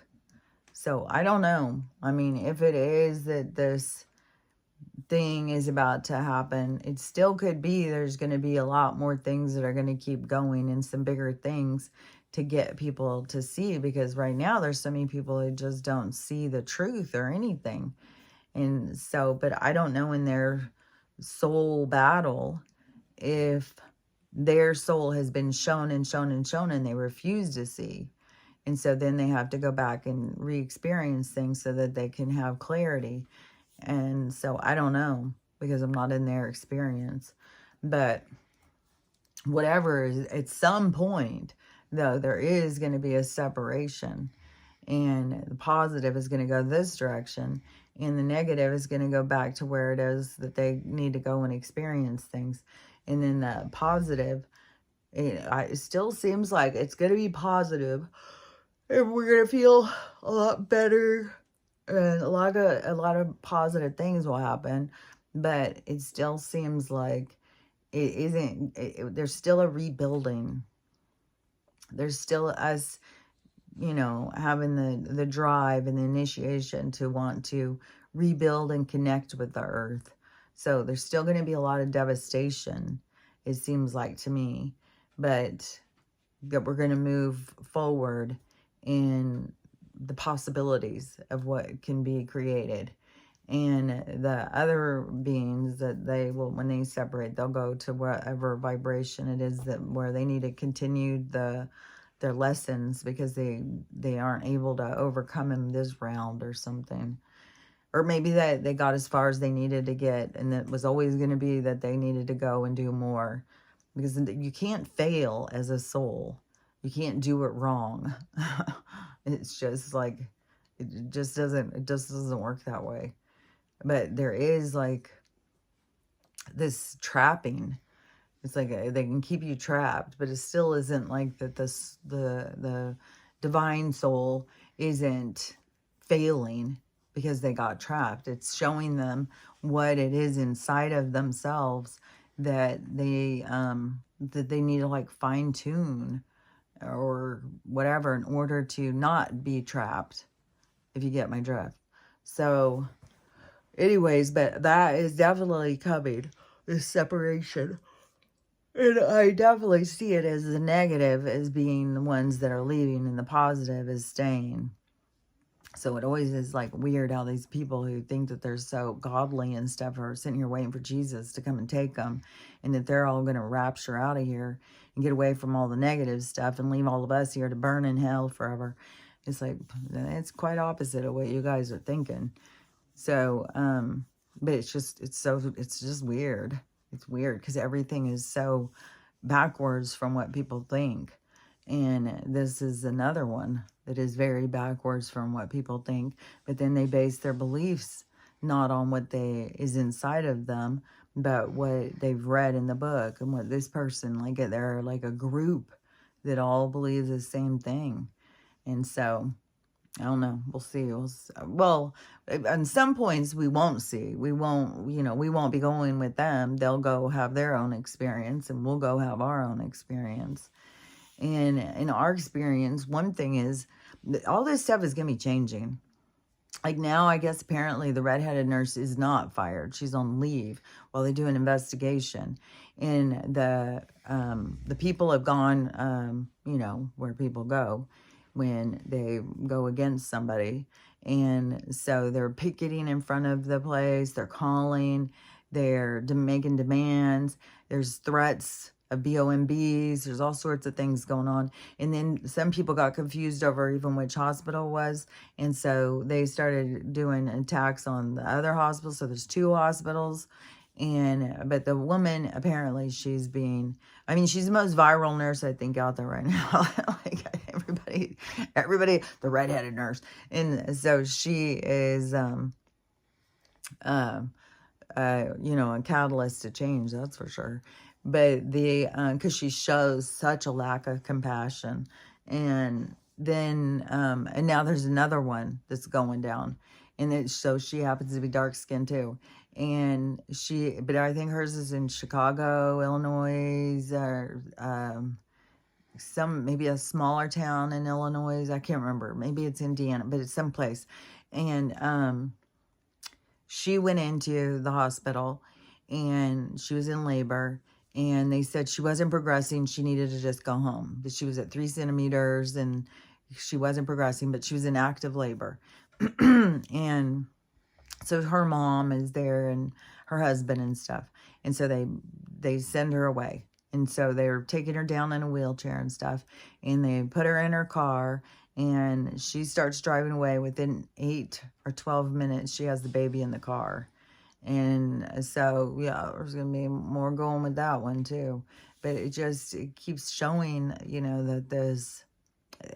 So I don't know. I mean, if it is that this thing is about to happen, it still could be there's going to be a lot more things that are going to keep going, and some bigger things to get people to see, because right now there's so many people who just don't see the truth or anything. And so, but I don't know in their soul battle if their soul has been shown and shown and shown and they refuse to see. And so then they have to go back and re-experience things so that they can have clarity. And so I don't know, because I'm not in their experience. But whatever, at some point, though, there is going to be a separation. And the positive is going to go this direction. And the negative is going to go back to where it is that they need to go and experience things. And then the positive, it still seems like it's going to be positive. And we're going to feel a lot better. And a lot of positive things will happen. But it still seems like it isn't, there's still a rebuilding. There's still us, you know, having the drive and the initiation to want to rebuild and connect with the earth. So there's still going to be a lot of devastation, it seems like to me, but that we're going to move forward in the possibilities of what can be created. And the other beings that they will, when they separate, they'll go to whatever vibration it is that where they need to continue their lessons, because they aren't able to overcome in this round or something. Or maybe that they got as far as they needed to get, and it was always going to be that they needed to go and do more. Because you can't fail as a soul. You can't do it wrong. It's just like, it just doesn't work that way. But there is like this trapping. It's like they can keep you trapped, but it still isn't like that. The divine soul isn't failing because they got trapped. It's showing them what it is inside of themselves that they need to like fine tune or whatever in order to not be trapped, if you get my drift. So anyways, but that is definitely coming, this separation. And I definitely see it as the negative as being the ones that are leaving and the positive is staying. So it always is like weird how these people who think that they're so godly and stuff are sitting here waiting for Jesus to come and take them, and that they're all going to rapture out of here and get away from all the negative stuff and leave all of us here to burn in hell forever. It's like, it's quite opposite of what you guys are thinking. So, but it's just weird. It's weird because everything is so backwards from what people think. And this is another one that is very backwards from what people think. But then they base their beliefs not on what is inside of them, but what they've read in the book and what this person, like they're like a group that all believe the same thing. And so, I don't know. We'll see. Well, on some points we won't see. We won't be going with them. They'll go have their own experience and we'll go have our own experience. And in our experience, one thing is that all this stuff is going to be changing. Like now, I guess apparently the redheaded nurse is not fired. She's on leave while they do an investigation. And the people have gone, where people go when they go against somebody. And so they're picketing in front of the place. They're calling. They're making demands. There's threats of BOMBs. There's all sorts of things going on. And then some people got confused over even which hospital was. And so they started doing attacks on the other hospitals. So there's 2 hospitals. But the woman, apparently she's the most viral nurse I think out there right now. Like everybody, the redheaded nurse. And so she is, a catalyst to change, that's for sure. But because she shows such a lack of compassion. And then, and now there's another one that's going down. And so she happens to be dark skinned too. And but I think hers is in Chicago, Illinois, or maybe a smaller town in Illinois. I can't remember. Maybe it's Indiana, but it's someplace. And she went into the hospital and she was in labor. And they said she wasn't progressing. She needed to just go home. That she was at 3 centimeters and she wasn't progressing, but she was in active labor. And so her mom is there and her husband and stuff. And so they send her away. And so they're taking her down in a wheelchair and stuff. And they put her in her car and she starts driving away. Within 8 or 12 minutes, she has the baby in the car. And so, yeah, there's going to be more going with that one too. But it keeps showing, that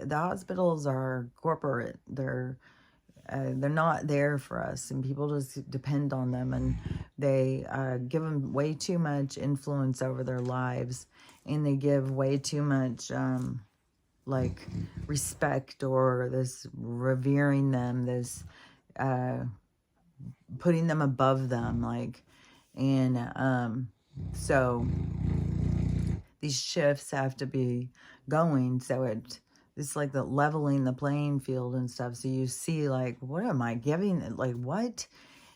the hospitals are corporate. They're not there for us, and people just depend on them, and they give them way too much influence over their lives, and they give way too much like respect, or this revering them, this putting them above them, like, and so these shifts have to be going, so it's like the leveling the playing field and stuff. So you see, like, what am I giving? Like, what?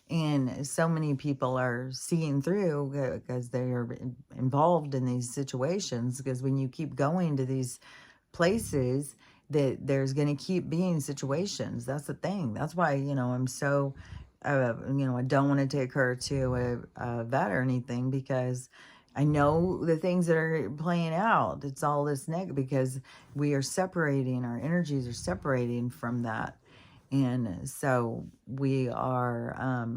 And so many people are seeing through because they are involved in these situations. Because when you keep going to these places, that there's going to keep being situations. That's the thing. That's why, I'm so, I don't want to take her to a vet or anything, because I know the things that are playing out. It's all this negative, because we are separating, our energies are separating from that. And so we are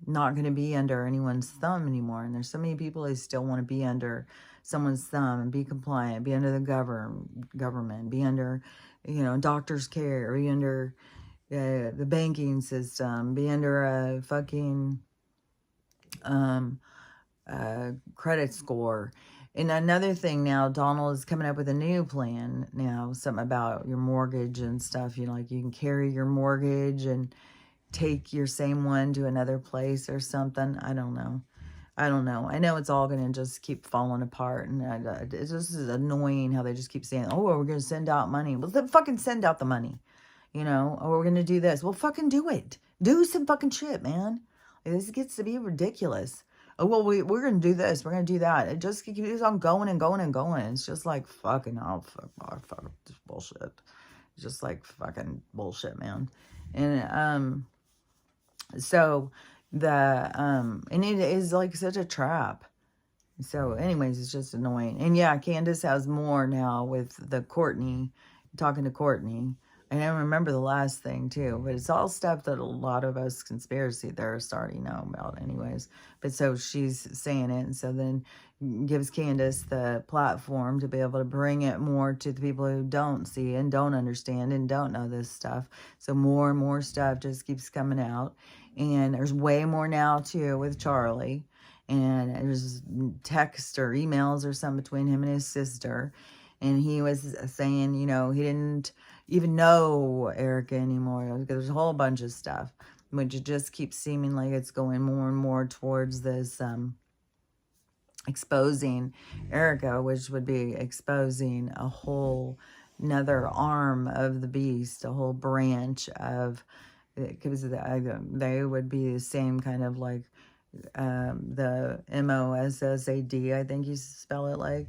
not going to be under anyone's thumb anymore. And there's so many people who still want to be under someone's thumb and be compliant, be under the government, be under, doctor's care, be under the banking system, be under a fucking credit score. And another thing now, Donald is coming up with a new plan now, something about your mortgage and stuff. Like you can carry your mortgage and take your same one to another place or something. I don't know. I know it's all going to just keep falling apart. And it's just annoying how they just keep saying, oh, well, we're going to send out money. Well, then fucking send out the money. Oh, we're going to do this. Well, fucking do it. Do some fucking shit, man. This gets to be ridiculous. Oh, well, we're going to do this. We're going to do that. It just keeps on going and going and going. It's just like fucking, fuck this bullshit. It's just like fucking bullshit, man. And, so and it is like such a trap. So anyways, it's just annoying. And yeah, Candace has more now with the Courtney, talking to Courtney. And I remember the last thing too, but it's all stuff that a lot of us conspiracy theorists already know about anyways. But so she's saying it, and so then gives Candace the platform to be able to bring it more to the people who don't see and don't understand and don't know this stuff. So more and more stuff just keeps coming out. And there's way more now too with Charlie. And there's text or emails or something between him and his sister. And he was saying, he didn't even know Erica anymore. There's a whole bunch of stuff, which it just keeps seeming like it's going more and more towards this exposing Erica, which would be exposing a whole another arm of the beast, a whole branch of, because they would be the same kind of like the Mossad, I think you spell it like,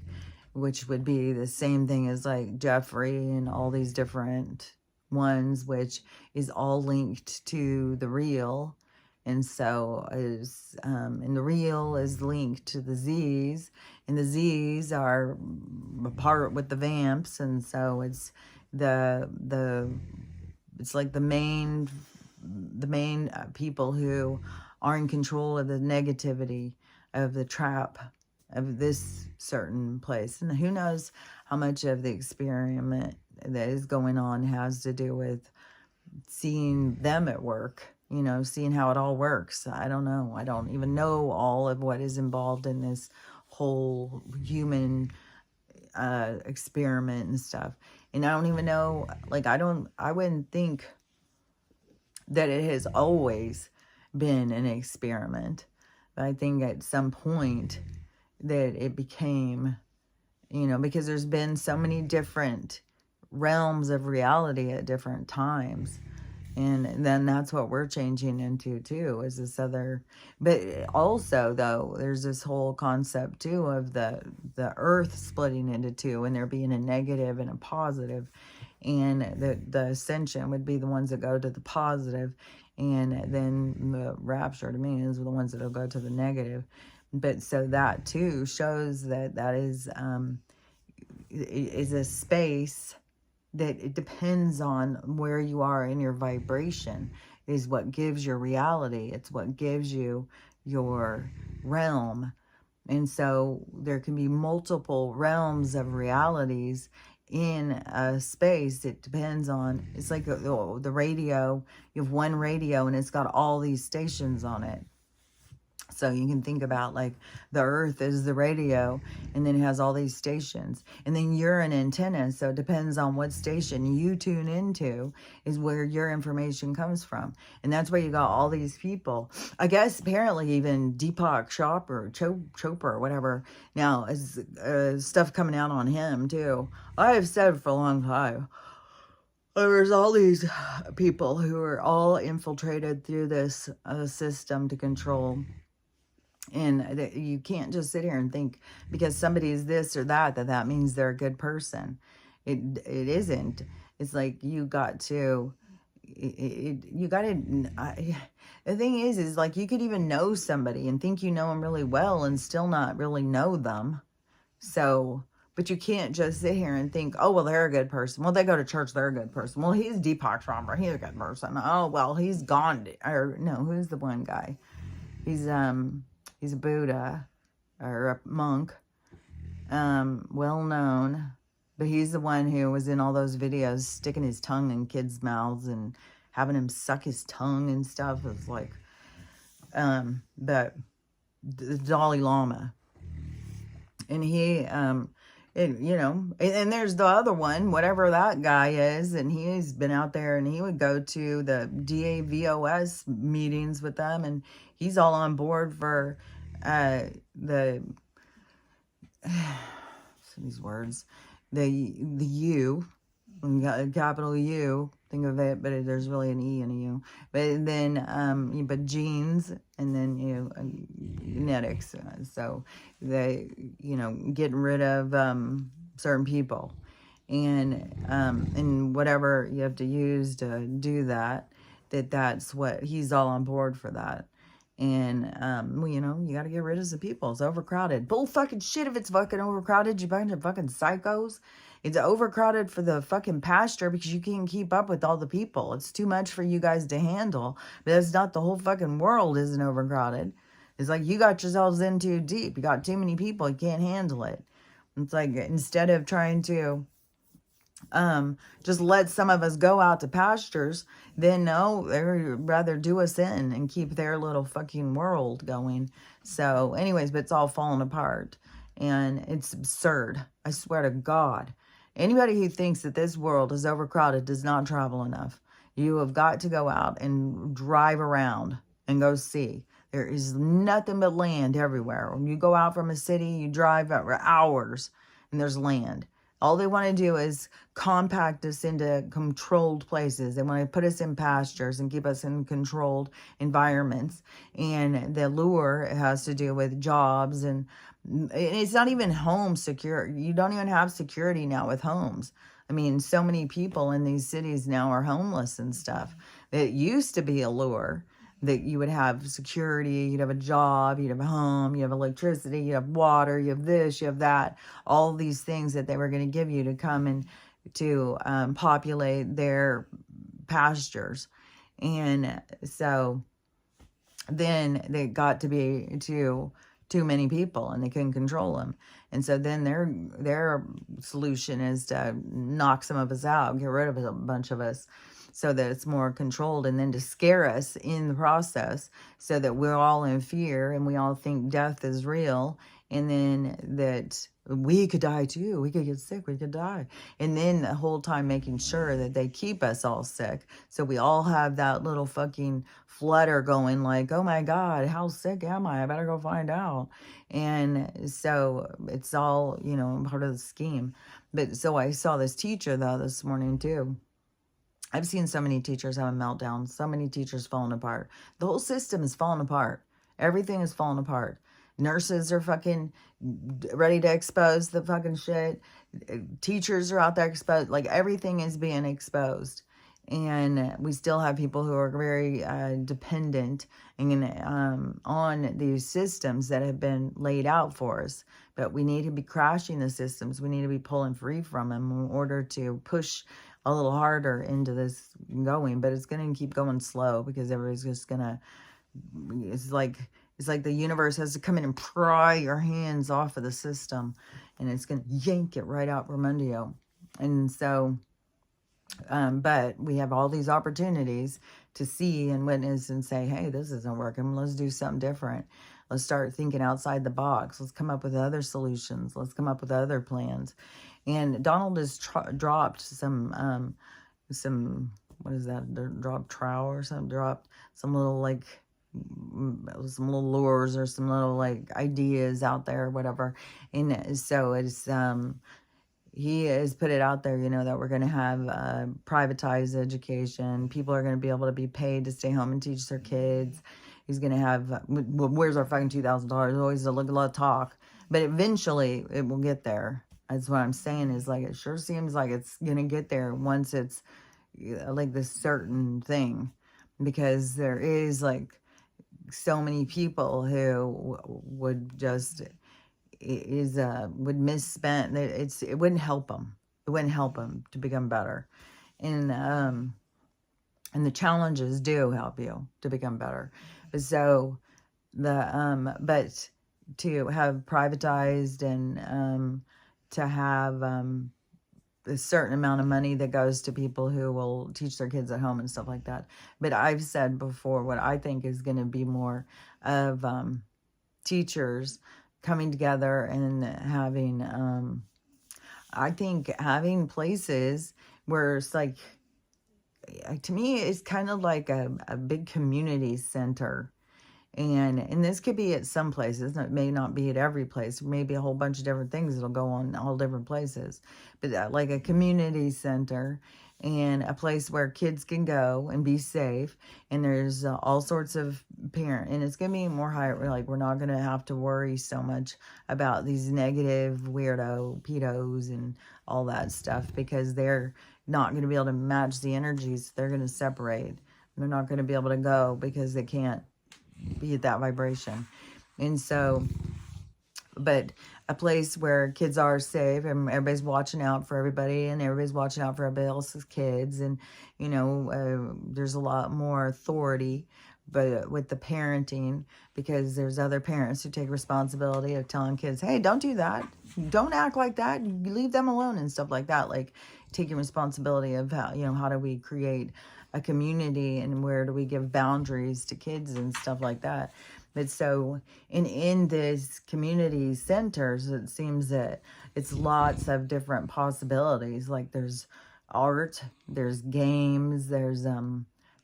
which would be the same thing as like Jeffrey and all these different ones, which is all linked to the real. And so and the real is linked to the Z's, and the Z's are apart with the vamps. And so it's it's like the main people who are in control of the negativity of the trap of this certain place. And who knows how much of the experiment that is going on has to do with seeing them at work, seeing how it all works. I don't know. I don't even know all of what is involved in this whole human experiment and stuff. And I don't even know, like, I wouldn't think that it has always been an experiment. But I think at some point that it became, because there's been so many different realms of reality at different times. And then that's what we're changing into too, is this other, but also though, there's this whole concept too of the earth splitting into two, and there being a negative and a positive. And the ascension would be the ones that go to the positive, and then the rapture to me is the ones that will go to the negative. But so that too shows that is a space that it depends on where you are in your vibration, is what gives your reality. It's what gives you your realm. And so there can be multiple realms of realities, in a space, it depends on, it's like the radio. You have one radio and it's got all these stations on it. So you can think about like the earth is the radio, and then it has all these stations, and then you're an antenna. So it depends on what station you tune into is where your information comes from. And that's where you got all these people. I guess apparently even Deepak Chopra or whatever now is stuff coming out on him too. I have said for a long time, there's all these people who are all infiltrated through this system to control. And you can't just sit here and think because somebody is this or that, that means they're a good person. It isn't. It's like you got to, the thing is like you could even know somebody and think you know them really well and still not really know them. So, but you can't just sit here and think, oh, well, they're a good person. Well, they go to church, they're a good person. Well, he's Deepak Chopra, he's a good person. Oh, well, he's Gandhi. Or no, who's the one guy? He's a Buddha or a monk, well known, but he's the one who was in all those videos sticking his tongue in kids' mouths and having him suck his tongue and stuff. It's like, but the Dalai Lama, and he, and there's the other one, whatever that guy is, and he's been out there and he would go to the DAVOS meetings with them, and he's all on board for these words, the U, capital U, think of it, but there's really an E and a U. But then, but genes, and then, genetics. So they, getting rid of certain people. And whatever you have to use to do that, that's what, he's all on board for that. And, you got to get rid of some people. It's overcrowded. Bull fucking shit if it's fucking overcrowded. You bunch of fucking psychos. It's overcrowded for the fucking pasture because you can't keep up with all the people. It's too much for you guys to handle. But that's not the whole fucking world isn't overcrowded. It's like you got yourselves in too deep. You got too many people. You can't handle it. It's like instead of trying to just let some of us go out to pastures, then no, they'd rather do us in and keep their little fucking world going. So anyways, but it's all falling apart and it's absurd. I swear to God, anybody who thinks that this world is overcrowded does not travel enough. You have got to go out and drive around and go see. There is nothing but land everywhere. When you go out from a city, you drive for hours and there's land. All they want to do is compact us into controlled places. They want to put us in pastures and keep us in controlled environments. And the lure has to do with jobs. And it's not even home secure. You don't even have security now with homes. I mean, so many people in these cities now are homeless and stuff. It used to be a lure that you would have security, you'd have a job, you'd have a home, you have electricity, you have water, you have this, you have that, all these things that they were going to give you to come and to populate their pastures. And so then they got to be too many people and they couldn't control them. And so then their solution is to knock some of us out, get rid of a bunch of us, so that it's more controlled, and then to scare us in the process so that we're all in fear and we all think death is real, and then that we could die too. We could get sick, we could die. And then the whole time making sure that they keep us all sick. So we all have that little fucking flutter going like, oh my God, how sick am I? I better go find out. And so it's all, part of the scheme. But so I saw this teacher though this morning too. I've seen so many teachers have a meltdown, so many teachers falling apart. The whole system is falling apart. Everything is falling apart. Nurses are fucking ready to expose the fucking shit. Teachers are out there exposed. Like everything is being exposed. And we still have people who are very dependent on these systems that have been laid out for us. But we need to be crashing the systems. We need to be pulling free from them in order to push a little harder into this going. But it's going to keep going slow because everybody's just going to, it's like the universe has to come in and pry your hands off of the system. And it's going to yank it right out from under you. And so, but we have all these opportunities to see and witness and say, hey, this isn't working. Let's do something different. Let's start thinking outside the box. Let's come up with other solutions. Let's come up with other plans. And Donald has dropped some, what is that? Dropped trowel or something? Dropped some little like, some little lures or some little like ideas out there or whatever. And so it's, he has put it out there, you know, that we're going to have privatized education. People are going to be able to be paid to stay home and teach their kids. He's going to have, well, where's our fucking $2,000? Always a lot of talk. But eventually it will get there. That's what I'm saying is like, it sure seems like it's going to get there once it's like this certain thing. Because there is like so many people who would just would misspend. It wouldn't help them. It wouldn't help them to become better. And the challenges do help you to become better. So but to have privatized and to have a certain amount of money that goes to people who will teach their kids at home and stuff like that. But I've said before, what I think is going to be more of teachers coming together and having, I think having places where it's like, to me, it's kind of like a big community center. And this could be at some places. It may not be at every place. Maybe a whole bunch of different things that'll go on all different places. But like a community center and a place where kids can go and be safe. And there's all sorts of parent. And it's going to be more higher. Like, we're not going to have to worry so much about these negative weirdo pedos and all that stuff. Because they're not going to be able to match the energies. They're going to separate. They're not going to be able to go because they can't be at that vibration. And so, but a place where kids are safe and everybody's watching out for everybody and everybody's watching out for everybody else's kids. And, you know, there's a lot more authority, but with the parenting, because there's other parents who take responsibility of telling kids, hey, don't do that. Don't act like that. Leave them alone and stuff like that. Like taking responsibility of how, you know, how do we create a community and where do we give boundaries to kids and stuff like that. But so in this community centers, it seems that it's lots of different possibilities. Like there's art, there's games, there's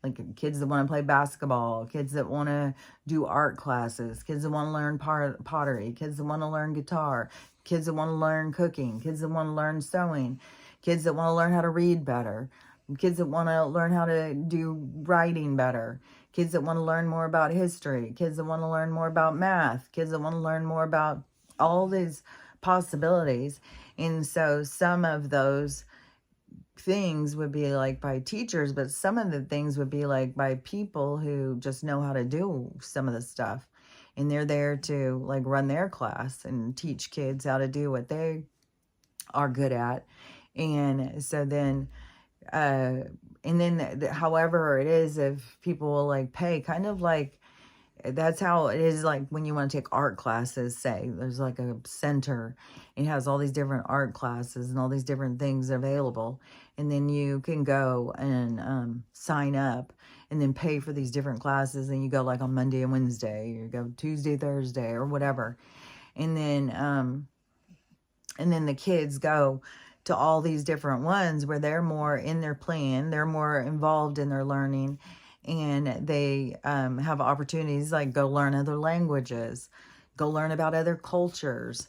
like kids that want to play basketball, kids that want to do art classes, kids that want to learn pottery, kids that want to learn guitar, kids that want to learn cooking, kids that want to learn sewing, kids that want to learn how to read better, kids that want to learn how to do writing better, kids that want to learn more about history, kids that want to learn more about math, kids that want to learn more about all these possibilities. And so some of those things would be like by teachers, but some of the things would be like by people who just know how to do some of the stuff. And they're there to like run their class and teach kids how to do what they are good at. And so then and then however it is, if people will like pay, kind of like that's how it is. Like when you want to take art classes, say there's like a center, it has all these different art classes and all these different things available, and then you can go and sign up and then pay for these different classes, and you go like on Monday and Wednesday, you go Tuesday, Thursday, or whatever, and then the kids go to all these different ones where they're more in their plan, they're more involved in their learning, and they have opportunities like go learn other languages, go learn about other cultures,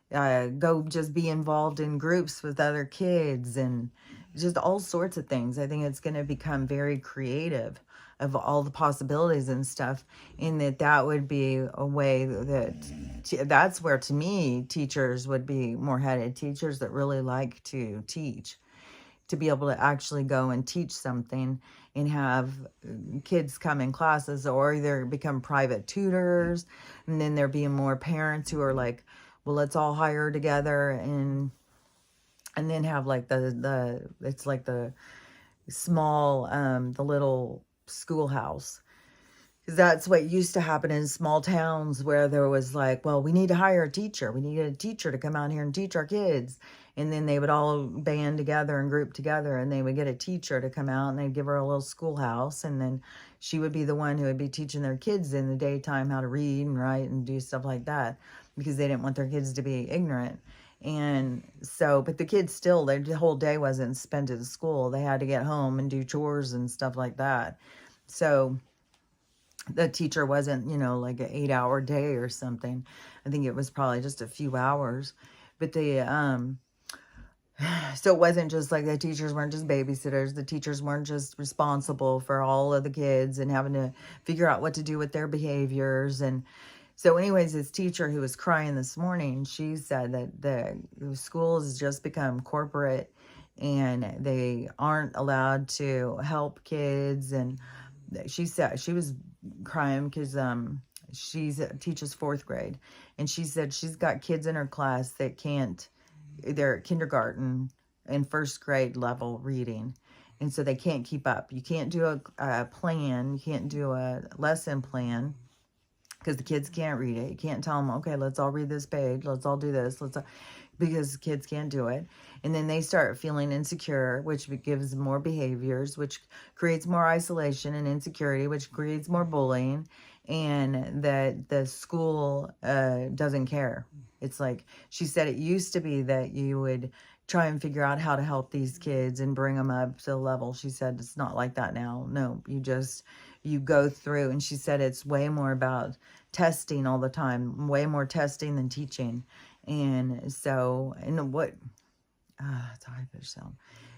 go just be involved in groups with other kids, and just all sorts of things. I think it's going to become very creative of all the possibilities and stuff, in that would be a way that's where, to me, teachers would be more headed. Teachers that really like to teach, to be able to actually go and teach something and have kids come in classes, or either become private tutors, and then there being more parents who are like, well, let's all hire together and then have like it's like the small, the little schoolhouse. Because that's what used to happen in small towns, where there was like, well, we need to hire a teacher. We need a teacher to come out here and teach our kids. And then they would all band together and group together, and they would get a teacher to come out, and they'd give her a little schoolhouse, and then she would be the one who would be teaching their kids in the daytime how to read and write and do stuff like that, because they didn't want their kids to be ignorant. And so, but the kids still, their whole day wasn't spent at school. They had to get home and do chores and stuff like that. So the teacher wasn't, like an 8-hour day or something. I think it was probably just a few hours. But so it wasn't just like the teachers weren't just babysitters. The teachers weren't just responsible for all of the kids and having to figure out what to do with their behaviors. And so anyways, this teacher who was crying this morning, she said that the schools has just become corporate and they aren't allowed to help kids. And she said she was crying because she teaches 4th grade. And she said she's got kids in her class that can't, they're kindergarten and 1st grade level reading. And so they can't keep up. You can't do a plan. You can't do a lesson plan because the kids can't read it. You can't tell them, okay, let's all read this page. Let's all do this. Because kids can't do it. And then they start feeling insecure, which gives more behaviors, which creates more isolation and insecurity, which creates more bullying. And that the school doesn't care. It's like, she said it used to be that you would try and figure out how to help these kids and bring them up to the level. She said it's not like that now. No, you go through. And she said it's way more about testing all the time, way more testing than teaching. And so, and what, it's a high pitch sound.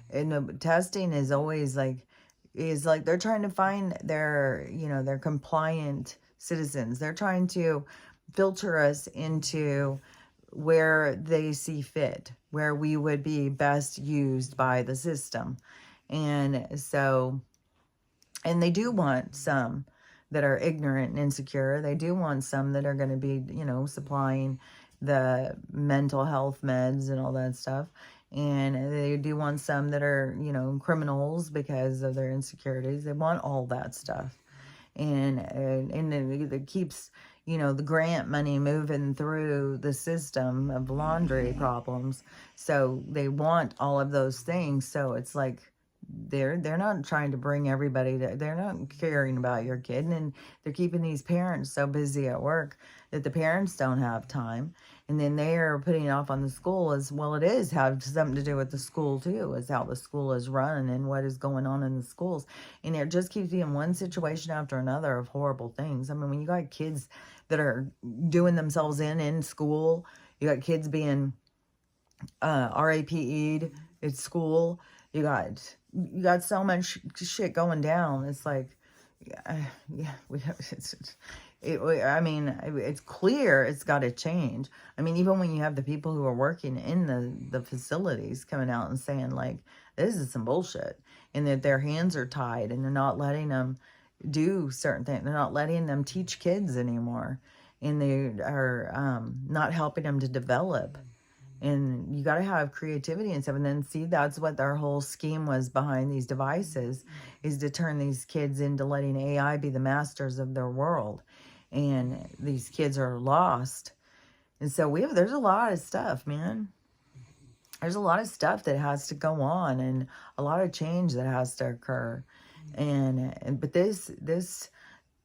And the testing is always like they're trying to find their compliant citizens. They're trying to filter us into where they see fit, where we would be best used by the system. And so, and they do want some that are ignorant and insecure. They do want some that are going to be, supplying the mental health meds and all that stuff. And they do want some that are, criminals because of their insecurities. They want all that stuff. And it keeps, the grant money moving through the system of laundry problems. So they want all of those things. So it's like, they're not trying to bring everybody to, they're not caring about your kid, and they're keeping these parents so busy at work that the parents don't have time. And then they are putting it off on the school as well. It is have something to do with the school too, is how the school is run and what is going on in the schools. And it just keeps being one situation after another of horrible things. I mean, when you got kids that are doing themselves in school, you got kids being RAPE'd at school, you got so much shit going down. It's like, it's clear it's got to change. I mean, even when you have the people who are working in the facilities coming out and saying, like, this is some bullshit, and that their hands are tied and they're not letting them do certain things. They're not letting them teach kids anymore, and they are not helping them to develop. And you got to have creativity and stuff. And then see, that's what their whole scheme was behind these devices, is to turn these kids into letting AI be the masters of their world. And these kids are lost. And so there's a lot of stuff, man. There's a lot of stuff that has to go on, and a lot of change that has to occur. But this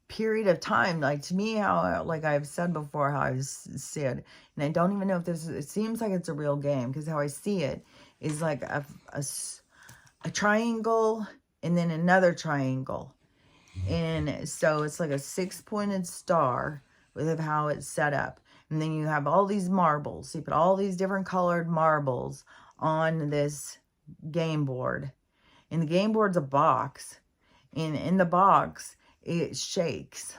period of time, like, to me, how, like I've said before, how I see it, and I don't even know if it seems like it's a real game, because how I see it is like a triangle and then another triangle. And so it's like a 6-pointed star with how it's set up. And then you have all these marbles. You put all these different colored marbles on this game board. And the game board's a box. And in the box, it shakes.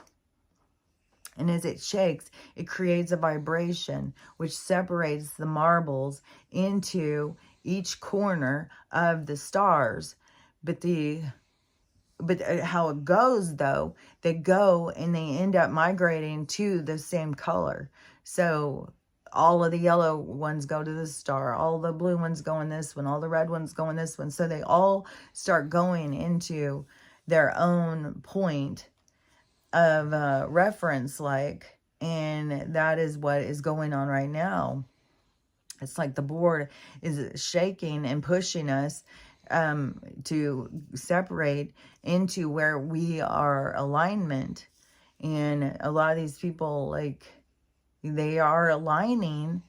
And as it shakes, it creates a vibration which separates the marbles into each corner of the stars. But how it goes, though, they go and they end up migrating to the same color. So all of the yellow ones go to the star, all the blue ones go in this one, all the red ones go in this one. So they all start going into their own point of reference, like, and that is what is going on right now. It's like the board is shaking and pushing us to separate into where we are alignment. And a lot of these people, like, they are aligning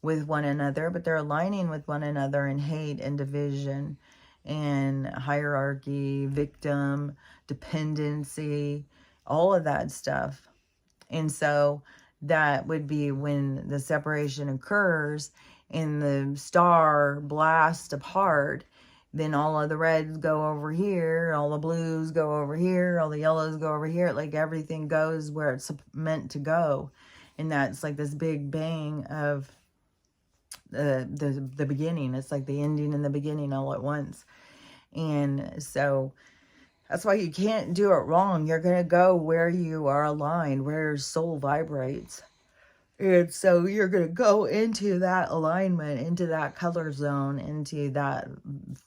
with one another, but they're aligning with one another in hate and division and hierarchy, victim, dependency, all of that stuff. And so that would be when the separation occurs and the star blasts apart, then all of the reds go over here, all the blues go over here, all the yellows go over here. Like everything goes where it's meant to go. And that's like this big bang of the beginning. It's like the ending and the beginning all at once. And so that's why you can't do it wrong. You're going to go where you are aligned, where your soul vibrates. And so you're going to go into that alignment, into that color zone, into that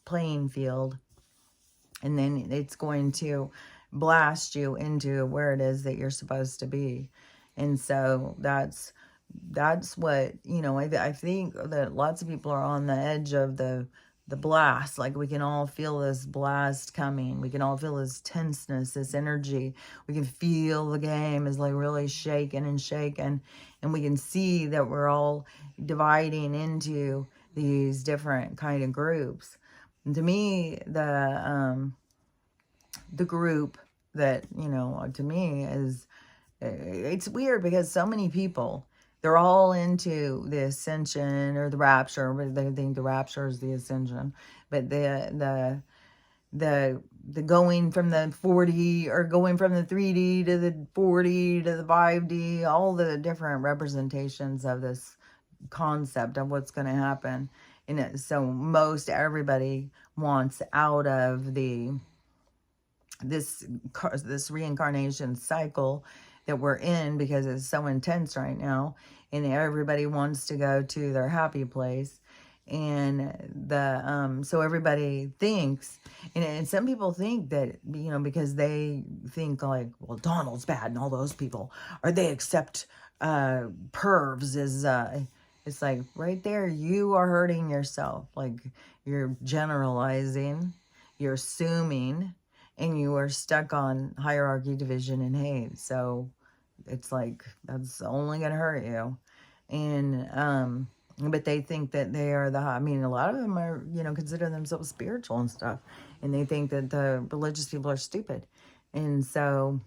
playing field. And then it's going to blast you into where it is that you're supposed to be. And so that's what, you know, I think that lots of people are on the edge of the blast. Like we can all feel this blast coming. We can all feel this tenseness, this energy. We can feel the game is like really shaking and shaking. And we can see that we're all dividing into these different kind of groups. And to me, the group that, you know, to me is, it's weird because so many people, they're all into the ascension or the rapture, but they think the rapture is the ascension. But the going from the 4D or going from the 3D to the 4D to the 5D, all the different representations of this concept of what's going to happen. And so most everybody wants out of this reincarnation cycle that we're in, because it's so intense right now, and everybody wants to go to their happy place. And so everybody thinks, and some people think that, you know, because they think like, well, Donald's bad and all those people, or they accept pervs as it's like right there, you are hurting yourself. Like you're generalizing, you're assuming, and you are stuck on hierarchy, division, and hate. So it's like, that's only going to hurt you. And, but they think that they are I mean, a lot of them are, you know, consider themselves spiritual and stuff. And they think that the religious people are stupid. And so,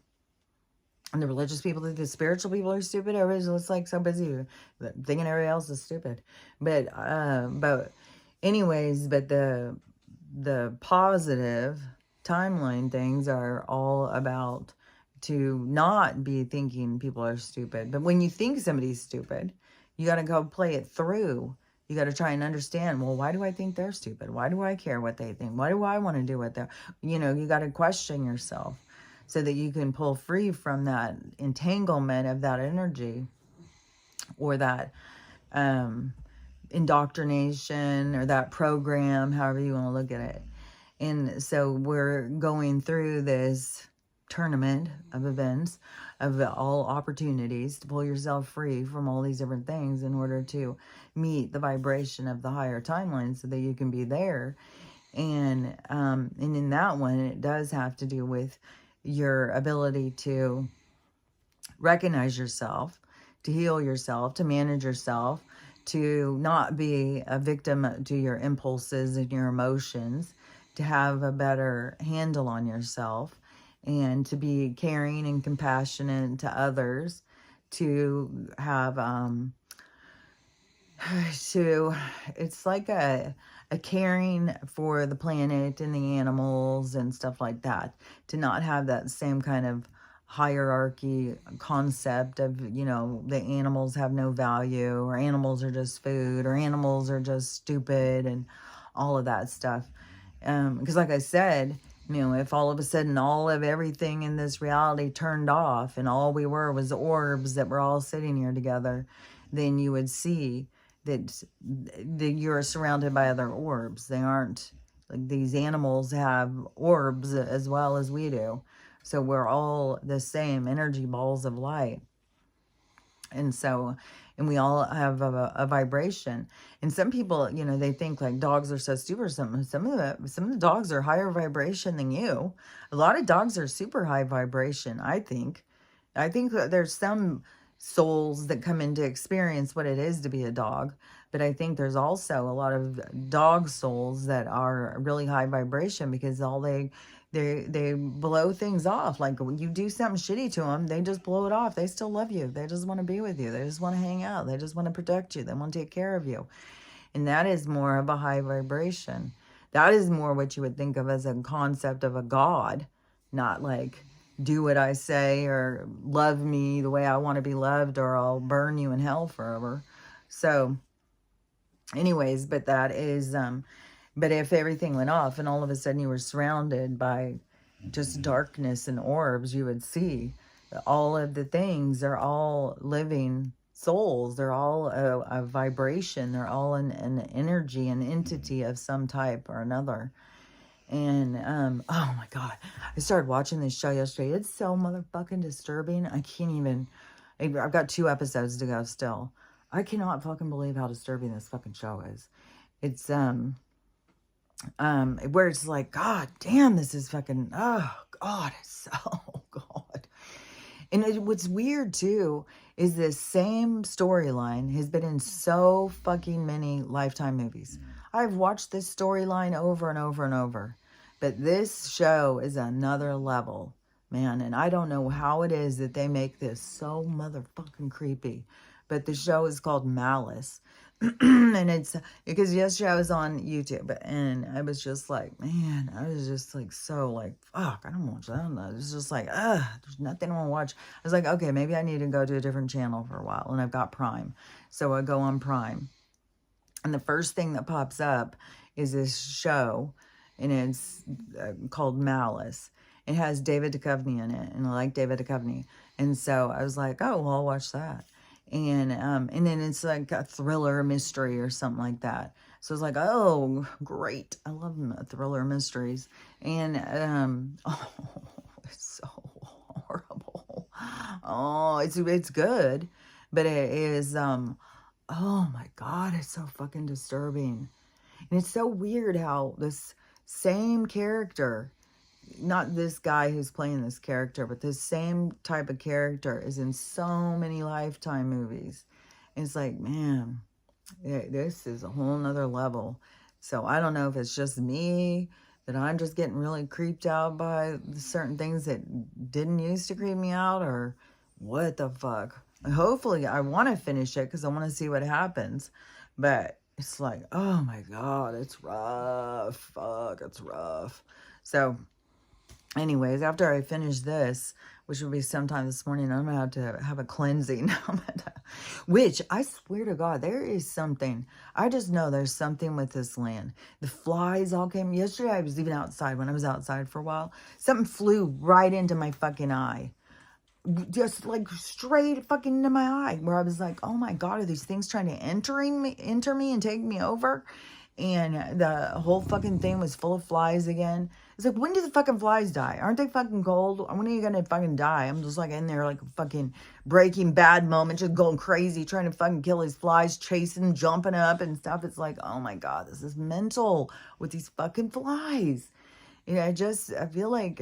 and the religious people think the spiritual people are stupid. Everybody's just like so busy thinking everybody else is stupid. But anyways, but the positive timeline things are all about to not be thinking people are stupid. But when you think somebody's stupid, you got to go play it through. You got to try and understand, well, why do I think they're stupid? Why do I care what they think? Why do I want to do what they're, you know, you got to question yourself so that you can pull free from that entanglement of that energy or that indoctrination or that program, however you want to look at it. And so we're going through this tournament of events, of all opportunities to pull yourself free from all these different things in order to meet the vibration of the higher timeline so that you can be there. And in that one, it does have to do with your ability to recognize yourself, to heal yourself, to manage yourself, to not be a victim to your impulses and your emotions, to have a better handle on yourself, and to be caring and compassionate to others, to have, it's like a caring for the planet and the animals and stuff like that, to not have that same kind of hierarchy concept of, you know, the animals have no value, or animals are just food, or animals are just stupid, and all of that stuff. Because like I said, you know, if all of a sudden all of everything in this reality turned off and all we were was orbs that were all sitting here together, then you would see that you're surrounded by other orbs. They aren't, like, these animals have orbs as well as we do. So we're all the same energy balls of light. And so, and we all have a vibration. And some people, you know, they think like dogs are so super. Some of the dogs are higher vibration than you. A lot of dogs are super high vibration, I think. I think that there's some souls that come in to experience what it is to be a dog. But I think there's also a lot of dog souls that are really high vibration because all they blow things off. Like when you do something shitty to them, they just blow it off. They still love you. They just want to be with you. They just want to hang out. They just want to protect you. They want to take care of you. And that is more of a high vibration. That is more what you would think of as a concept of a god, not like do what I say or love me the way I want to be loved or I'll burn you in hell forever. So anyways, but that is, but if everything went off and all of a sudden you were surrounded by just darkness and orbs, you would see that all of the things are all living souls. They're all a vibration. They're all an energy, an entity of some type or another. And, oh my God, I started watching this show yesterday. It's so motherfucking disturbing. I can't even, I've got 2 episodes to go still. I cannot fucking believe how disturbing this fucking show is. It's, where it's like, God damn, this is fucking, oh God, it's so, God. And what's weird too, is this same storyline has been in so fucking many Lifetime movies. I've watched this storyline over and over and over. But this show is another level, man. And I don't know how it is that they make this so motherfucking creepy. But the show is called Malice. And it's because yesterday I was on YouTube and I was just like, man, I was just like, so like, fuck, I don't watch that. It's just like, there's nothing I want to watch. I was like, okay, maybe I need to go to a different channel for a while. And I've got Prime. So I go on Prime. And the first thing that pops up is this show. And it's called Malice. It has David Duchovny in it. And I like David Duchovny. And so I was like, oh, well, I'll watch that. And then it's like a thriller mystery or something like that. So it's like, oh, great. I love thriller mysteries. And, oh, it's so horrible. Oh, it's good. But it is, oh my God, it's so fucking disturbing. And it's so weird how this same character, not this guy who's playing this character, but this same type of character is in so many Lifetime movies. And it's like, man, this is a whole nother level. So I don't know if it's just me, that I'm just getting really creeped out by certain things that didn't used to creep me out, or what the fuck. Hopefully I want to finish it because I want to see what happens. But it's like, oh my God, it's rough. Fuck, it's rough. So anyways, after I finish this, which will be sometime this morning, I'm going to have a cleansing. Which, I swear to God, there is something. I just know there's something with this land. The flies all came. Yesterday, I was even outside. When I was outside for a while, something flew right into my fucking eye. Just like straight fucking into my eye. Where I was like, oh my God, are these things trying to enter me and take me over? And the whole fucking thing was full of flies again. It's like, when do the fucking flies die? Aren't they fucking cold? When are you gonna fucking die? I'm just like in there like a fucking Breaking Bad moment, just going crazy, trying to fucking kill these flies, chasing, jumping up and stuff. It's like, oh my God, this is mental with these fucking flies. Yeah, I feel like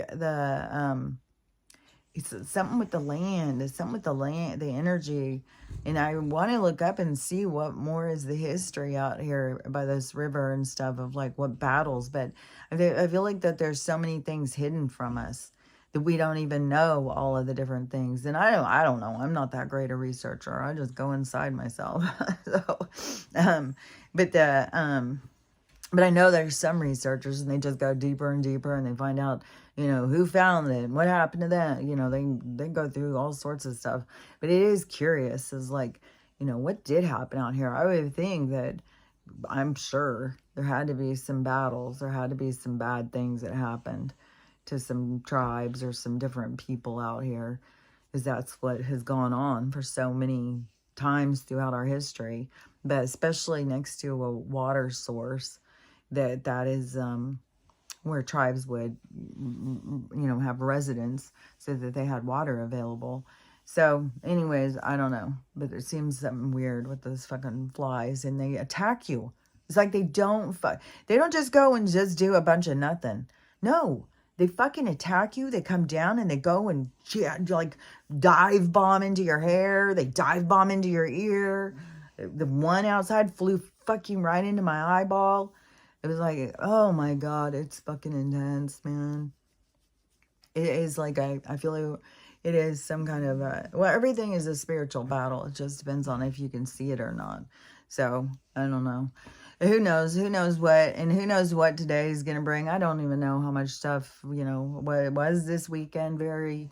it's something with the land. It's something with the land, the energy. And I want to look up and see what more is the history out here by this river and stuff of like what battles. But I feel like that there's so many things hidden from us that we don't even know all of the different things. And I don't know. I'm not that great a researcher. I just go inside myself. But I know there's some researchers and they just go deeper and deeper and they find out, you know, who found them, what happened to them. You know, they go through all sorts of stuff. But it is curious, is like, you know, what did happen out here? I would think that, I'm sure there had to be some battles. There had to be some bad things that happened to some tribes or some different people out here, because that's what has gone on for so many times throughout our history. But especially next to a water source, that is where tribes would, you know, have residence so that they had water available. So, anyways, I don't know. But there seems something weird with those fucking flies, and they attack you. It's like they don't just go and just do a bunch of nothing. No, they fucking attack you. They come down and they go and like dive bomb into your hair. They dive bomb into your ear. The one outside flew fucking right into my eyeball. It was like, oh my God, it's fucking intense, man. It is like, I feel like it is some kind of well, everything is a spiritual battle. It just depends on if you can see it or not. So, I don't know. Who knows what, and who knows what today is going to bring. I don't even know how much stuff, what it was this weekend. Very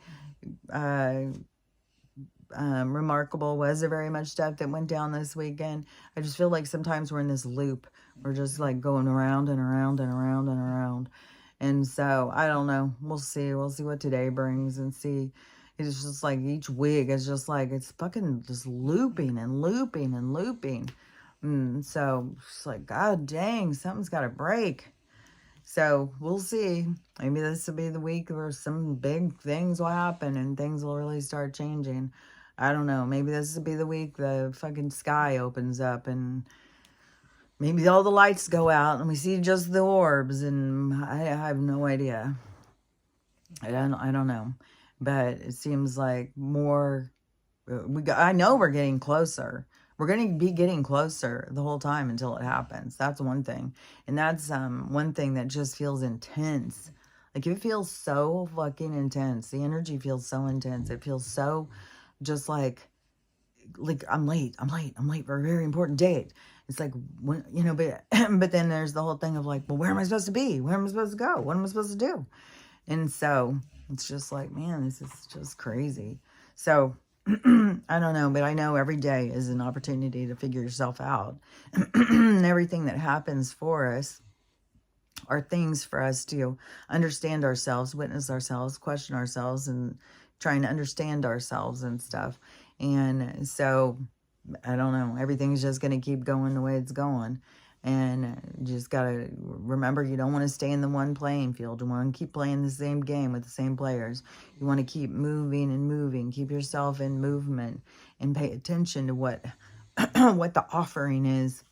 remarkable. Was there very much stuff that went down this weekend? I just feel like sometimes we're in this loop. We're just like going around and around and around and around. And so, I don't know. We'll see. We'll see what today brings and see. It's just like each week is just like, it's fucking just looping and looping and looping. So, it's like, God dang, something's got to break. So, we'll see. Maybe this will be the week where some big things will happen and things will really start changing. I don't know. Maybe this will be the week the fucking sky opens up and maybe all the lights go out and we see just the orbs, and I have no idea. I don't know. But it seems like more, I know we're getting closer. We're going to be getting closer the whole time until it happens. That's one thing. And that's one thing that just feels intense. Like, it feels so fucking intense. The energy feels so intense. It feels so just like I'm late for a very important date. It's like, when, but then there's the whole thing of like, well, where am I supposed to be? Where am I supposed to go? What am I supposed to do? And so it's just like, man, this is just crazy. So I don't know, but I know every day is an opportunity to figure yourself out. And everything that happens for us are things for us to understand ourselves, witness ourselves, question ourselves, and trying to understand ourselves and stuff. And so, I don't know, everything's just going to keep going the way it's going. And you just got to remember, you don't want to stay in the one playing field. You want to keep playing the same game with the same players. You want to keep moving and moving. Keep yourself in movement and pay attention to what what the offering is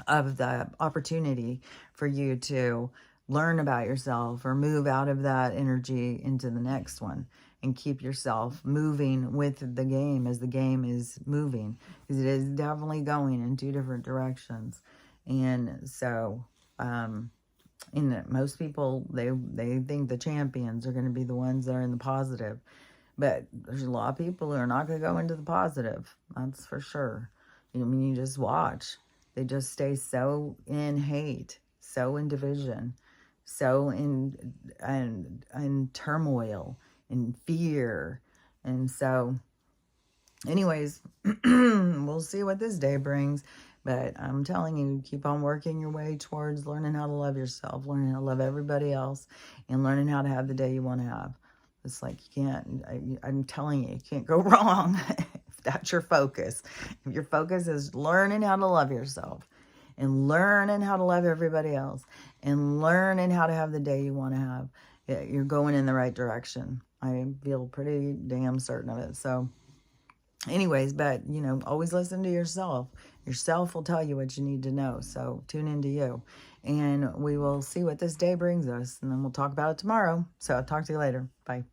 of the opportunity for you to learn about yourself or move out of that energy into the next one, and keep yourself moving with the game as the game is moving, because it is definitely going in two different directions. And so, most people, they think the champions are going to be the ones that are in the positive, but there's a lot of people who are not going to go into the positive. That's for sure. You just watch. They just stay so in hate, so in division, so in turmoil, in fear. And so, anyways, we'll see what this day brings. But I'm telling you, keep on working your way towards learning how to love yourself, learning how to love everybody else, and learning how to have the day you want to have. It's like, I'm telling you can't go wrong if that's your focus. If your focus is learning how to love yourself and learning how to love everybody else and learning how to have the day you want to have, you're going in the right direction. I feel pretty damn certain of it. So, anyways, but, always listen to yourself. Yourself will tell you what you need to know. So tune into you. And we will see what this day brings us. And then we'll talk about it tomorrow. So I'll talk to you later. Bye.